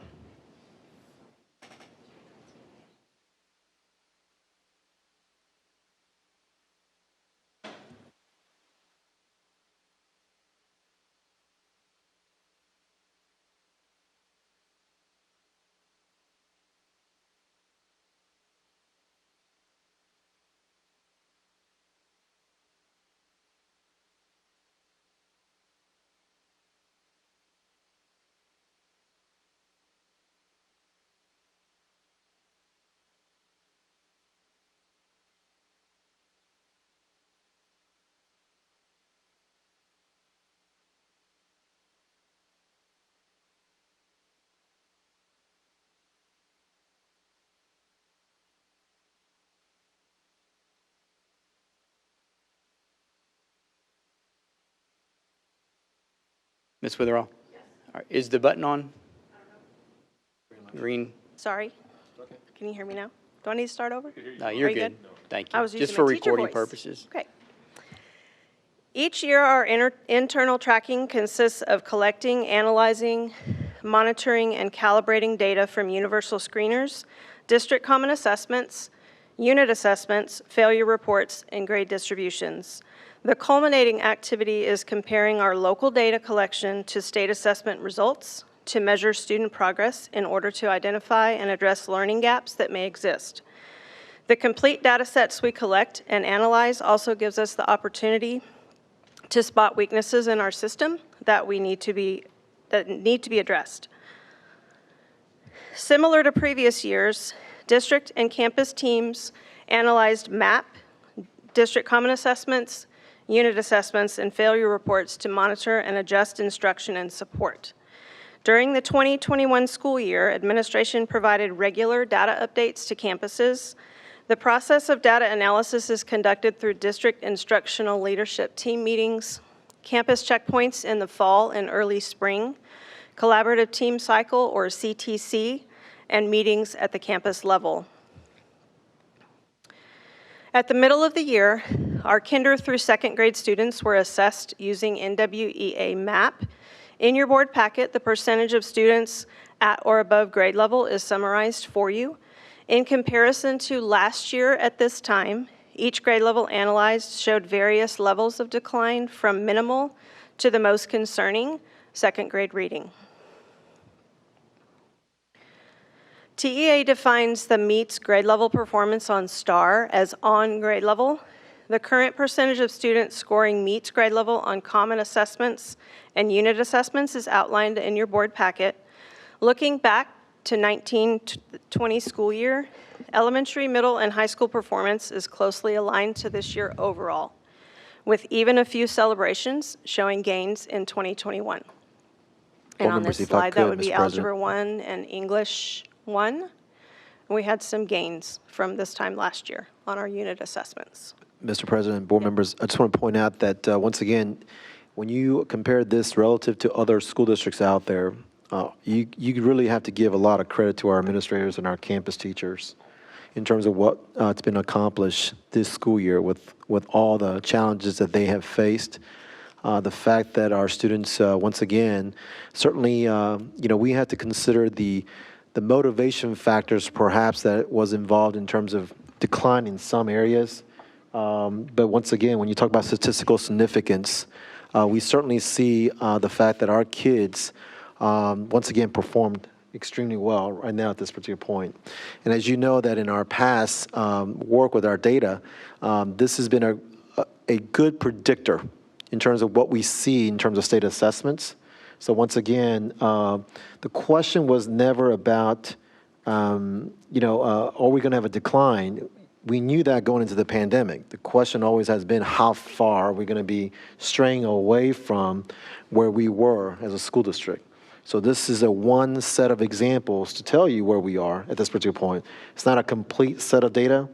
Ms. Witherall? All right, is the button on? Green? Sorry. Can you hear me now? Do I need to start over? No, you're Are you good. Thank you. I was Just using for my teacher recording voice. purposes. Okay. Each year, our internal tracking consists of collecting, analyzing, monitoring, and calibrating data from universal screeners, district common assessments, unit assessments, failure reports, and grade distributions. The culminating activity is comparing our local data collection to state assessment results to measure student progress in order to identify and address learning gaps that may exist. The complete data sets we collect and analyze also gives us the opportunity to spot weaknesses in our system that need to be addressed. Similar to previous years, district and campus teams analyzed MAP, district common assessments, unit assessments, and failure reports to monitor and adjust instruction and support. During the 2021 school year, administration provided regular data updates to campuses. The process of data analysis is conducted through district instructional leadership team meetings, campus checkpoints in the fall and early spring, collaborative team cycle or CTC, and meetings at the campus level. At the middle of the year, our kinder through second grade students were assessed using NWEA MAP. In your board packet, the percentage of students at or above grade level is summarized for you. In comparison to last year at this time, each grade level analyzed showed various levels of decline from minimal to the most concerning, second grade reading. TEA defines the meets grade level performance on STAR as on grade level. The current percentage of students scoring meets grade level on common assessments and unit assessments is outlined in your board packet. Looking back to 19-20 school year, elementary, middle, and high school performance is closely aligned to this year overall, with even a few celebrations showing gains in 2021. And on this slide, that would be Algebra 1 and English 1. We had some gains from this time last year on our unit assessments. Mr. President, board members, I just want to point out that once again, when you compare this relative to other school districts out there, you really have to give a lot of credit to our administrators and our campus teachers in terms of what it's been accomplished this school year with all the challenges that they have faced. The fact that our students, once again, certainly, we had to consider the motivation factors perhaps that was involved in terms of decline in some areas. But once again, when you talk about statistical significance, we certainly see the fact that our kids, once again, performed extremely well right now at this particular point. And as you know that in our past work with our data, this has been a good predictor in terms of what we see in terms of state assessments. So once again, the question was never about, are we going to have a decline? We knew that going into the pandemic. The question always has been, how far are we going to be straying away from where we were as a school district? So this is one set of examples to tell you where we are at this particular point. It's not a complete set of data,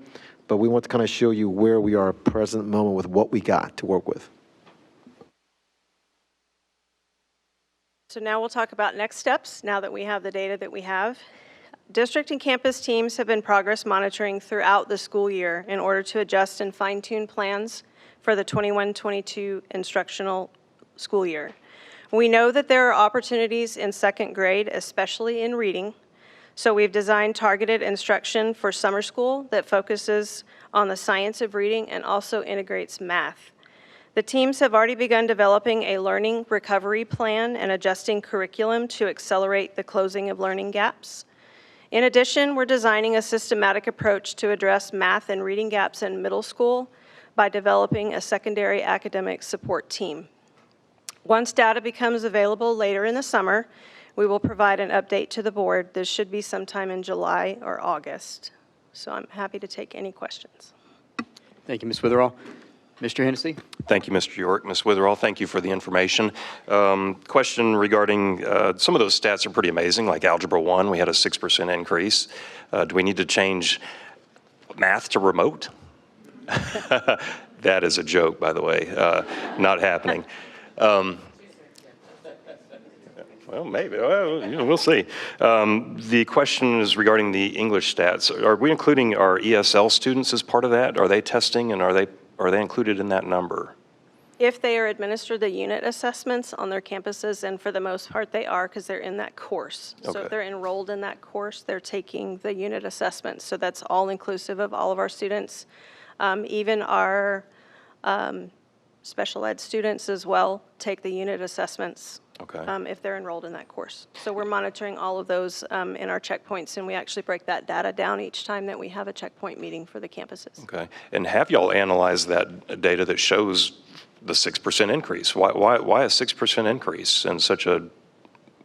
but we want to kind of show you where we are at the present moment with what we got to work with. So now we'll talk about next steps, now that we have the data that we have. District and campus teams have been progress monitoring throughout the school year in order to adjust and fine-tune plans for the 21-22 instructional school year. We know that there are opportunities in second grade, especially in reading, so we've designed targeted instruction for summer school that focuses on the science of reading and also integrates math. The teams have already begun developing a learning recovery plan and adjusting curriculum to accelerate the closing of learning gaps. In addition, we're designing a systematic approach to address math and reading gaps in middle school by developing a secondary academic support team. Once data becomes available later in the summer, we will provide an update to the board. This should be sometime in July or August. So I'm happy to take any questions. Thank you, Ms. Witherall. Mr. Hennessy? Thank you, Mr. York. Ms. Witherall, thank you for the information. Question regarding some of those stats are pretty amazing, like Algebra 1, we had a 6% increase. Do we need to change math to remote? That is a joke, by the way, not happening. Well, maybe. Well, we'll see. The question is regarding the English stats. Are we including our ESL students as part of that? Are they testing, and are they included in that number? If they are administered the unit assessments on their campuses, and for the most part they are because they're in that course. So Okay. if they're enrolled in that course, they're taking the unit assessments. So that's all inclusive of all of our students. Even our special ed students as well take the unit assessments. Okay. If they're enrolled in that course. So we're monitoring all of those in our checkpoints, and we actually break that data down each time that we have a checkpoint meeting for the campuses. Okay. And have y'all analyzed that data that shows the 6% increase? Why a 6% increase in such a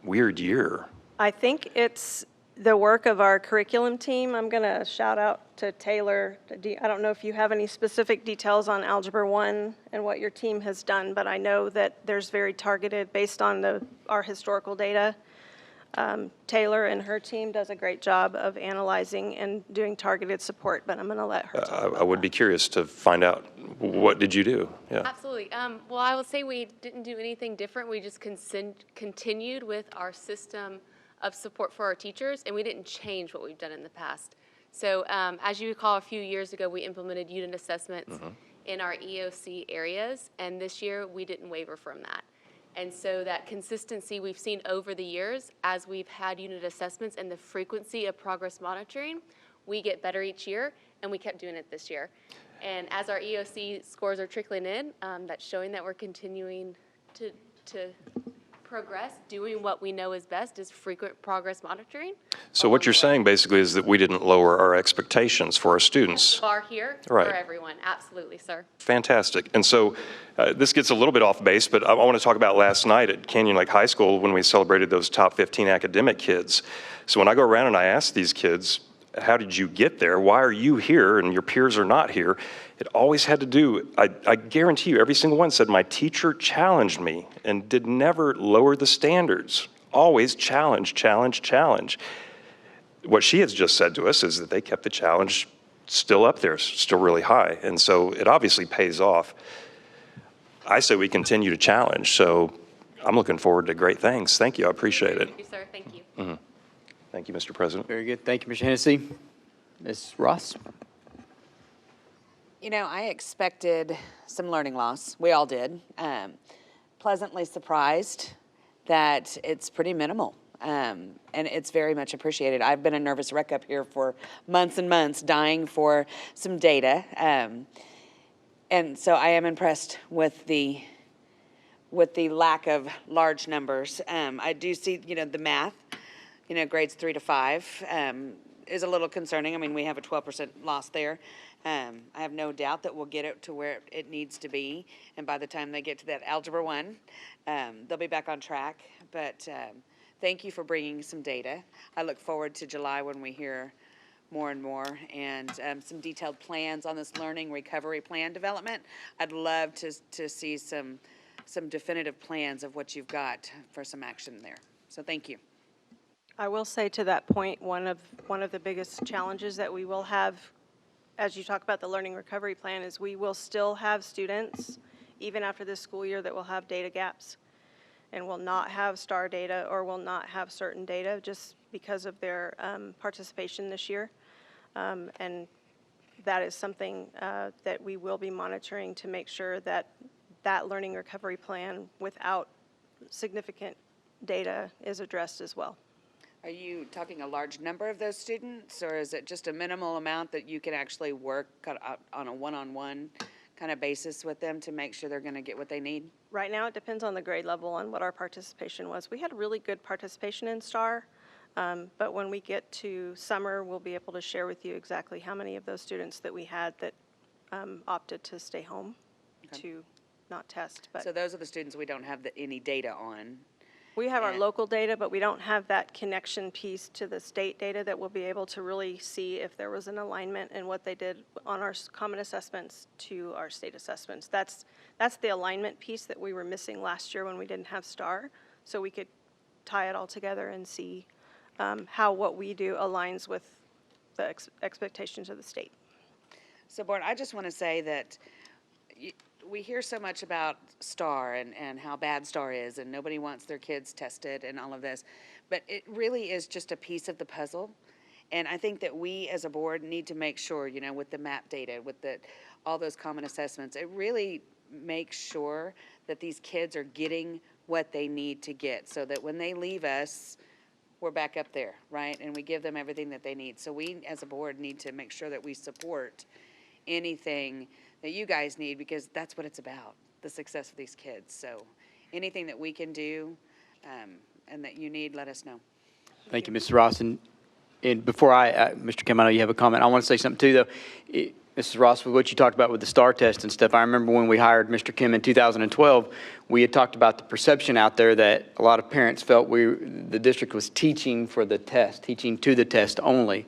weird year? I think it's the work of our curriculum team. I'm going to shout out to Taylor. I don't know if you have any specific details on Algebra 1 and what your team has done, but I know that there's very targeted, based on our historical data. Taylor and her team does a great job of analyzing and doing targeted support, but I'm going to let her talk about I would be curious to find out, what did you do? Yeah. Absolutely. Well, I would say we didn't do anything different. We just continued with our system of support for our teachers, and we didn't change what we've done in the past. So as you recall, a few years ago, we implemented unit assessments in our EOC areas, and this year we didn't waver from that. And so that consistency we've seen over the years as we've had unit assessments and the frequency of progress monitoring, we get better each year, and we kept doing it this year. And as our EOC scores are trickling in, that's showing that we're continuing to progress, doing what we know is best is frequent progress monitoring. So what you're saying basically is that we didn't lower our expectations for our students. Bar here Right. for everyone. Absolutely, sir. Fantastic. And so this gets a little bit off base, but I want to talk about last night at Kenyan Lake High School when we celebrated those top 15 academic kids. So when I go around and I ask these kids, how did you get there? Why are you here and your peers are not here? It always had to do, I guarantee you, every single one said, my teacher challenged me and did never lower the standards. Always challenge, challenge, challenge. What she has just said to us is that they kept the challenge still up there, still really high. And so it obviously pays off. I say we continue to challenge. So I'm looking forward to great things. Thank you. I appreciate it. Thank you, sir. Thank you. Mhm. Thank you, Mr. President. Very good. Thank you, Mr. Hennessy. Ms. Ross? You know, I expected some learning loss. We all did. Pleasantly surprised that it's pretty minimal. And it's very much appreciated. I've been a nervous wreck up here for months and months, dying for some data. And so I am impressed with the lack of large numbers. I do see, the math, grades 3 to 5 is a little concerning. I mean, we have a 12% loss there. I have no doubt that we'll get it to where it needs to be. And by the time they get to that Algebra 1, they'll be back on track. But thank you for bringing some data. I look forward to July when we hear more and more, and some detailed plans on this learning recovery plan development. I'd love to see some definitive plans of what you've got for some action there. So thank you. I will say to that point, one of the biggest challenges that we will have, as you talk about the learning recovery plan, is we will still have students, even after this school year, that will have data gaps and will not have STAR data or will not have certain data just because of their participation this year. And that is something that we will be monitoring to make sure that that learning recovery plan without significant data is addressed as well. Are you talking a large number of those students, or is it just a minimal amount that you can actually work on a one-on-one kind of basis with them to make sure they're going to get what they need? Right now, it depends on the grade level and what our participation was. We had really good participation in STAR, but when we get to summer, we'll be able to share with you exactly how many of those students that we had that opted to stay home to not test. But So those are the students we don't have any data on. we have our local data, but we don't have that connection piece to the state data that we'll be able to really see if there was an alignment in what they did on our common assessments to our state assessments. That's the alignment piece that we were missing last year when we didn't have STAR, so we could tie it all together and see how what we do aligns with the expectations of the state. So, Board, I just want to say that we hear so much about STAR and how bad STAR is, and nobody wants their kids tested and all of this. But it really is just a piece of the puzzle. And I think that we as a board need to make sure, you know, with the MAP data, with all those common assessments, it really makes sure that these kids are getting what they need to get so that when they leave us, we're back up there, right? And we give them everything that they need. So we as a board need to make sure that we support anything that you guys need, because that's what it's about, the success of these kids. So anything that we can do and that you need, let us know. Thank you, Mrs. Ross. And before Mr. Kim, I know you have a comment. I want to say something too, though. Mrs. Ross, with what you talked about with the STAR test and stuff, I remember when we hired Mr. Kim in 2012, we had talked about the perception out there that a lot of parents felt the district was teaching for the test, teaching to the test only.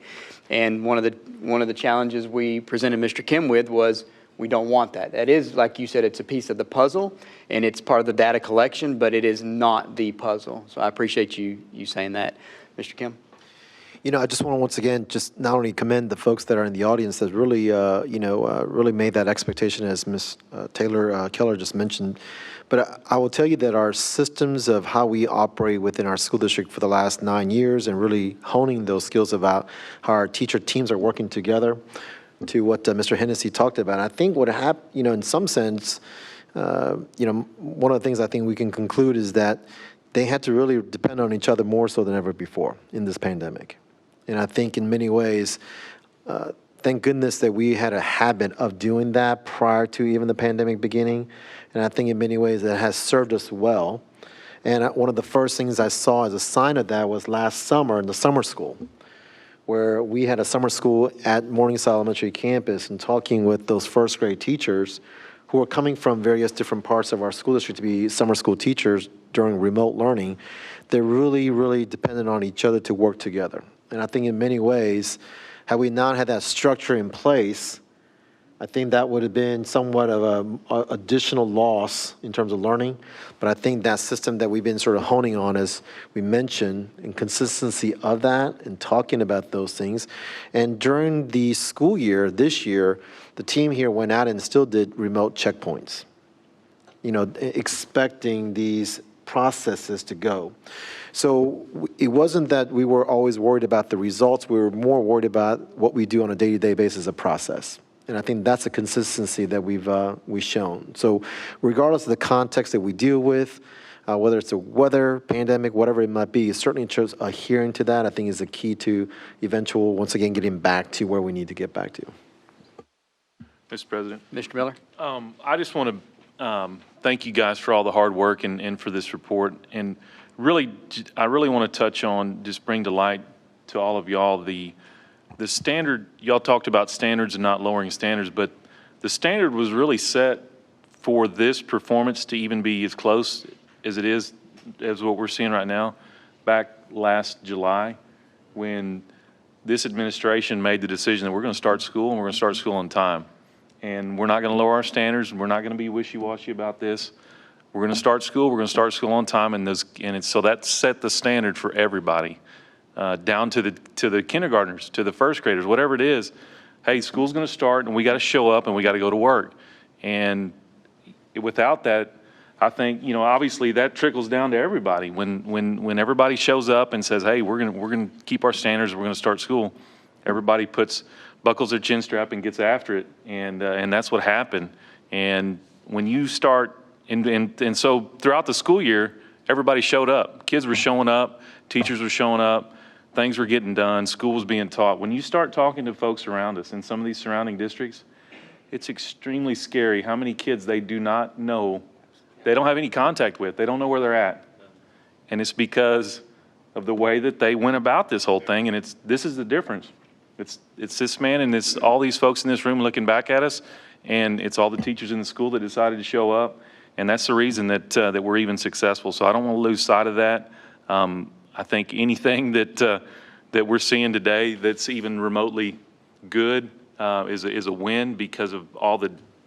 And one of the challenges we presented Mr. Kim with was we don't want that. That is, like you said, it's a piece of the puzzle, and it's part of the data collection, but it is not the puzzle. So I appreciate you saying that. Mr. Kim? You know, I just want to once again just not only commend the folks that are in the audience that really, really made that expectation, as Ms. Taylor Keller just mentioned. But I will tell you that our systems of how we operate within our school district for the last 9 years and really honing those skills about how our teacher teams are working together to what Mr. Hennessy talked about. I think what happened, you know, in some sense, one of the things I think we can conclude is that they had to really depend on each other more so than ever before in this pandemic. And I think in many ways, thank goodness that we had a habit of doing that prior to even the pandemic beginning. And I think in many ways that has served us well. And one of the first things I saw as a sign of that was last summer in the summer school, where we had a summer school at Morningside Elementary campus, and talking with those first grade teachers who are coming from various different parts of our school district to be summer school teachers during remote learning. They're really, really dependent on each other to work together. And I think in many ways, had we not had that structure in place, I think that would have been somewhat of a additional loss in terms of learning. But I think that system that we've been sort of honing on, as we mentioned, and consistency of that and talking about those things. And during the school year, this year, the team here went out and still did remote checkpoints, you know, expecting these processes to go. So it wasn't that we were always worried about the results. We were more worried about what we do on a day-to-day basis, a process. And I think that's a consistency that we've shown. So regardless of the context that we deal with, whether it's a weather, pandemic, whatever it might be, certainly just adhering to that, I think, is the key to eventual, once again, getting back to where we need to get back to. Mr. President. Mr. Miller? I just want to thank you guys for all the hard work and for this report. And really, I really want to touch on, just bring to light to all of y'all the standard. Y'all talked about standards and not lowering standards, but the standard was really set for this performance to even be as close as it is as what we're seeing right now. Back last July, when this administration made the decision that we're going to start school and we're going to start school on time. And we're not going to lower our standards, and we're not going to be wishy-washy about this. We're going to start school. We're going to start school on time, so that set the standard for everybody, down to the kindergartners, to the first graders, whatever it is. Hey, school's going to start, and we got to show up, and we got to go to work. And without that, I think, you know, obviously that trickles down to everybody. When everybody shows up and says, hey, we're going to keep our standards, we're going to start school, everybody buckles their chin strap and gets after it, and that's what happened. And when you start, and so throughout the school year, everybody showed up. Kids were showing up, teachers were showing up, things were getting done, school was being taught. When you start talking to folks around us in some of these surrounding districts, it's extremely scary how many kids they do not know, they don't have any contact with, they don't know where they're at. And it's because of the way that they went about this whole thing, and this is the difference. It's this man and it's all these folks in this room looking back at us, and it's all the teachers in the school that decided to show up, and that's the reason that we're even successful. So I don't want to lose sight of that. I think anything that we're seeing today that's even remotely good is a win because of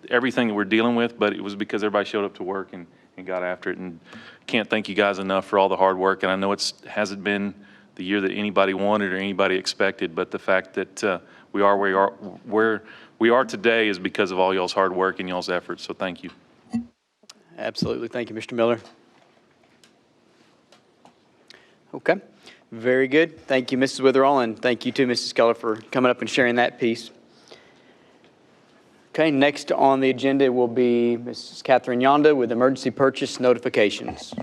everything that we're dealing with, but it was because everybody showed up to work and got after it. And can't thank you guys enough for all the hard work. And I know it hasn't been the year that anybody wanted or anybody expected, but the fact that we are where we are today is because of all y'all's hard work and y'all's efforts, so thank you. Absolutely. Thank you, Mr. Miller. Okay, very good. Thank you, Mrs. Witherall, and thank you too, Mrs. Keller, for coming up and sharing that piece. Okay, next on the agenda will be Mrs. Catherine Yonda with emergency purchase notifications.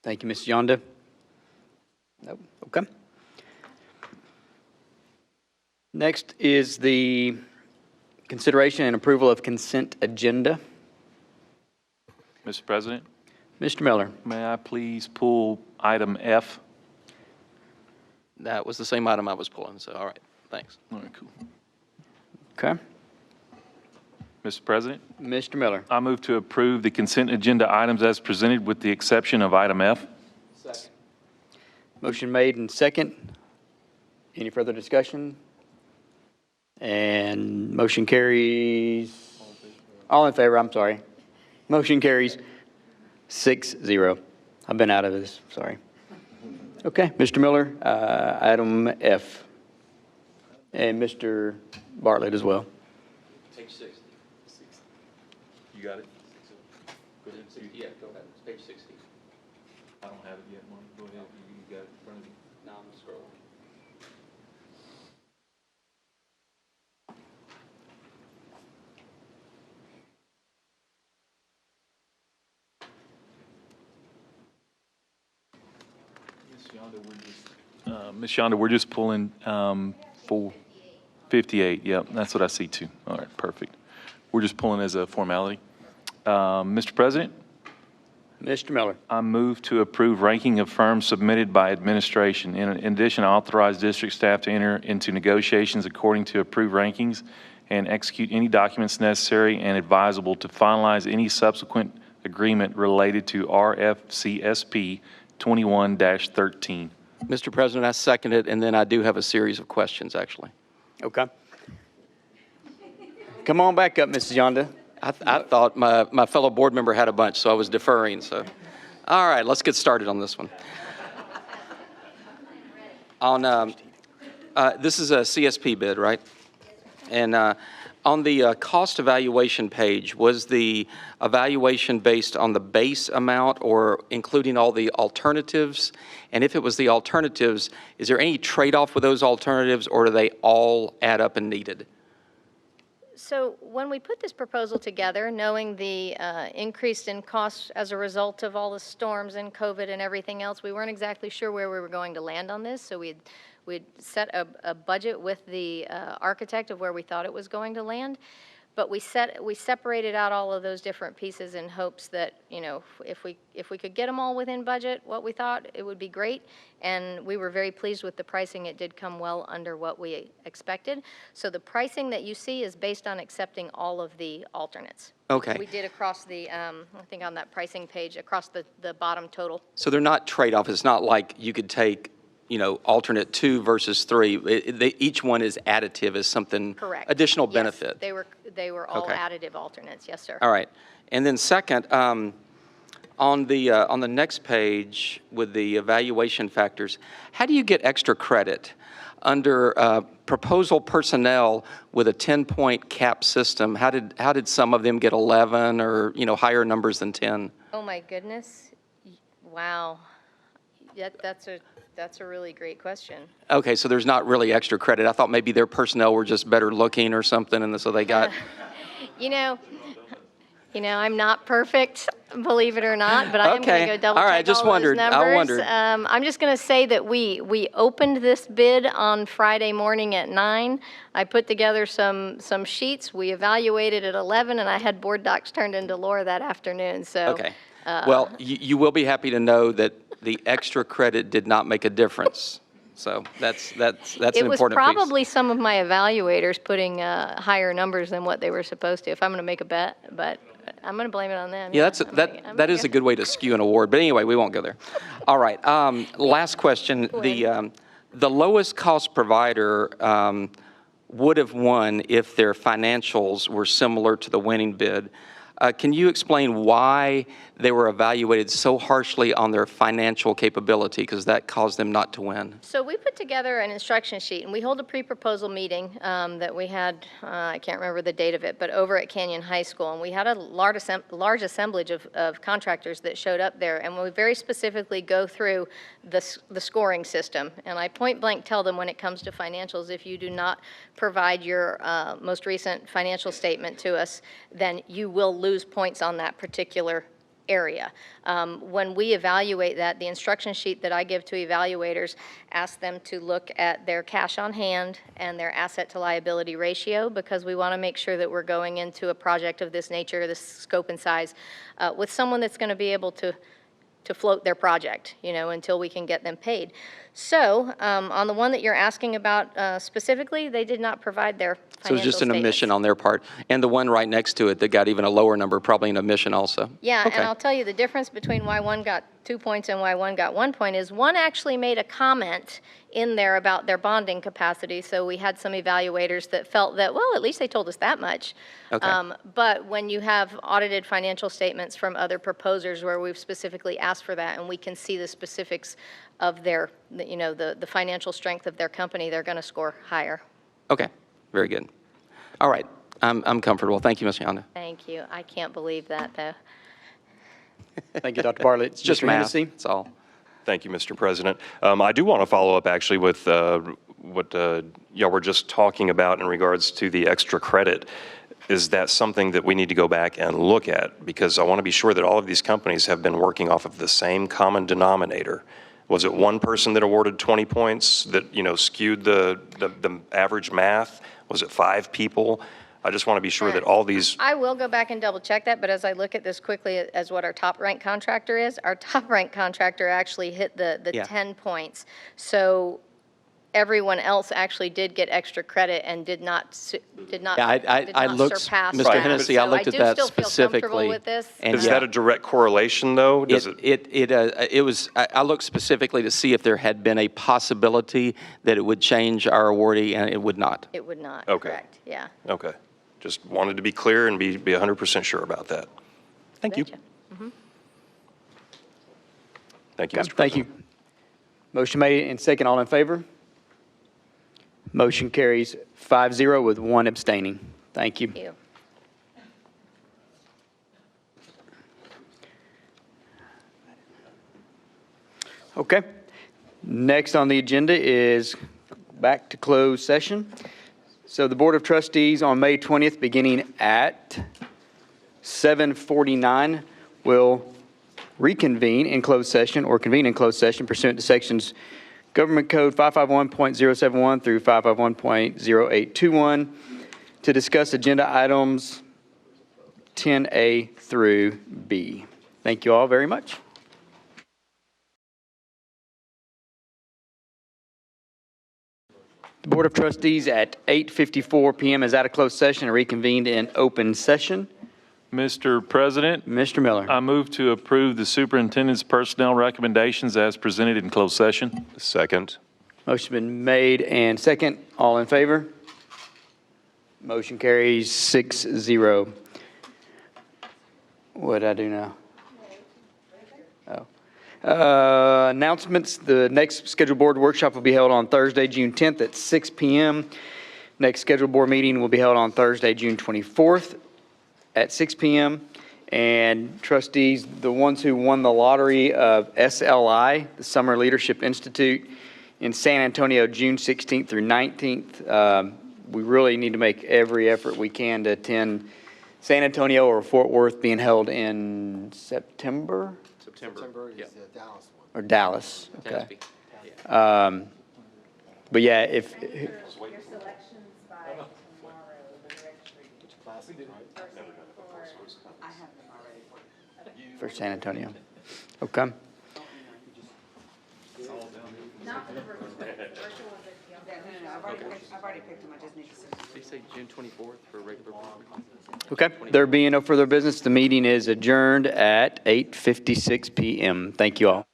Thank you, Ms. Yonda. Nope. Okay. Next is the consideration and approval of consent agenda. Mr. President, Mr. Miller. may I please pull item F? That was the same item I was pulling, so all right, thanks. All right, cool. Okay. Mr. President, Mr. Miller. I move to approve the consent agenda items as presented with the exception of item F. Motion made and second. Any further discussion? And motion carries. All in favor, I'm sorry. Motion carries 6-0. I've been out of this, sorry. Okay, Mr. Miller, item F. And Mr. Bartlett as well. Page 60. You got it? Yeah, go ahead. It's page 60. I don't have it yet, Mike. Go ahead. You got it in front of you. Now I'm scrolling. Ms. Yonda, we're just pulling for 58. Yep, that's what I see too. All right, perfect. We're just pulling as a formality. Mr. President, Mr. Miller. I move to approve ranking of firms submitted by administration. In addition, I authorize district staff to enter into negotiations according to approved rankings and execute any documents necessary and advisable to finalize any subsequent agreement related to RFCSP 21-13. Mr. President, I second it, and then I do have a series of questions, actually. Okay. Come on back up, Mrs. Yonda. I thought my fellow board member had a bunch, so I was deferring, so. All right, let's get started on this one. This is a CSP bid, right? And on the cost evaluation page, was the evaluation based on the base amount or including all the alternatives? And if it was the alternatives, is there any trade-off with those alternatives, or do they all add up and needed? So when we put this proposal together, knowing the increase in costs as a result of all the storms and COVID and everything else, we weren't exactly sure where we were going to land on this. So we'd set a budget with the architect of where we thought it was going to land. But we separated out all of those different pieces in hopes that, you know, if we could get them all within budget, what we thought, it would be great. And we were very pleased with the pricing. It did come well under what we expected. So the pricing that you see is based on accepting all of the alternates. Okay. We did across the, I think on that pricing page, across the bottom total. So they're not trade-off. It's not like you could take, you know, alternate 2 versus 3. Each one is additive as something. Correct. Additional Yes, benefit. they were all Okay. additive alternates. Yes, sir. All right. And then second, on the next page with the evaluation factors, how do you get extra credit under proposal personnel with a 10-point cap system? How did some of them get 11 or, you know, higher numbers than 10? Oh my goodness! Wow, that's a really great question. Okay, so there's not really extra credit. I thought maybe their personnel were just better looking or something, and so they got. You know, I'm not perfect, believe it or not, but I am going to go double check all right, just wondered. those numbers. I wondered. I'm just going to say that we opened this bid on Friday morning at 9. I put together some sheets. We evaluated at 11, and I had board docs turned into Laura that afternoon. So. Okay. Well, you will be happy to know that the extra credit did not make a difference. So that's an important piece. It was probably some of my evaluators putting higher numbers than what they were supposed to, if I'm going to make a bet, but I'm going to blame it on them. Yeah, that is a good way to skew an award. But anyway, we won't go there. All right. Last question. The lowest cost provider would have won if their financials were similar to the winning bid. Can you explain why they were evaluated so harshly on their financial capability, because that caused them not to win? So we put together an instruction sheet, and we hold a pre-proposal meeting that we had, I can't remember the date of it, but over at Kenyan High School. And we had a large assemblage of contractors that showed up there, and we very specifically go through the scoring system. And I point blank tell them when it comes to financials, if you do not provide your most recent financial statement to us, then you will lose points on that particular area. When we evaluate that, the instruction sheet that I give to evaluators asks them to look at their cash on hand and their asset to liability ratio, because we want to make sure that we're going into a project of this nature, this scope and size, with someone that's going to be able to float their project, you know, until we can get them paid. So on the one that you're asking about specifically, they did not provide their financial So it was just an statements. omission on their part. And the one right next to it that got even a lower number, probably an omission also. Yeah, Okay. and I'll tell you the difference between why one got 2 points and why one got 1 point is one actually made a comment in there about their bonding capacity. So we had some evaluators that felt that, well, at least they told us that much. Okay. But when you have audited financial statements from other proposers where we've specifically asked for that and we can see the specifics of their, you know, the financial strength of their company, they're going to score higher. Okay, very good. All right, I'm comfortable. Thank you, Ms. Yonda. Thank you. I can't believe that, though. Thank you, Dr. Bartlett. It's just Mr. math, Hennessy? that's all. Thank you, Mr. President. I do want to follow up actually with what y'all were just talking about in regards to the extra credit. Is that something that we need to go back and look at? Because I want to be sure that all of these companies have been working off of the same common denominator. Was it one person that awarded 20 points that, you know, skewed the average math? Was it 5 people? I just want to be sure that all these. I will go back and double check that, but as I look at this quickly as what our top ranked contractor is, our top ranked contractor actually hit the Yeah. 10 points. So everyone else actually did get extra credit and did not Yeah, I looked, surpass Mr. that. Hennessy, I So looked at do that still feel comfortable specifically. with this. And Is yeah, that a direct correlation, though? Does it was, I looked specifically to see if there had been a possibility that it would change our awardee, and it would not. It would not, Okay. correct, yeah. Okay. Just wanted to be clear and be 100% sure about that. Thank you. Betcha. Thank you, Mr. President. Thank you. Motion made and second. All in favor? Motion carries 5-0 with one abstaining. Thank you. Thank you. Okay. Next on the agenda is back to closed session. So the Board of Trustees on May 20th, beginning at 7:49, will reconvene in closed session or convene in closed session pursuant to sections Government Code 551.071 through 551.0821 to discuss agenda items 10A through B. Thank you all very much. The Board of Trustees at 8:54 PM is out of closed session and reconvened in open session. Mr. President, Mr. Miller. I move to approve the superintendent's personnel recommendations as presented in closed session. Second. Motion been made and second. All in favor? Motion carries 6-0. What did I do now? Announcements. The next scheduled board workshop will be held on Thursday, June 10th at 6 PM. Next scheduled board meeting will be held on Thursday, June 24th at 6 PM. And trustees, the ones who won the lottery of SLI, the Summer Leadership Institute in San Antonio, June 16th through 19th, we really need to make every effort we can to attend San Antonio or Fort Worth, being held in September? September is the Dallas one. Or Dallas, okay. But yeah, if, for San Antonio. Okay. I've already picked them, I just need to send them. Did you say June 24th for a regular board? Okay. There being no further business, the meeting is adjourned at 8:56 PM. Thank you all.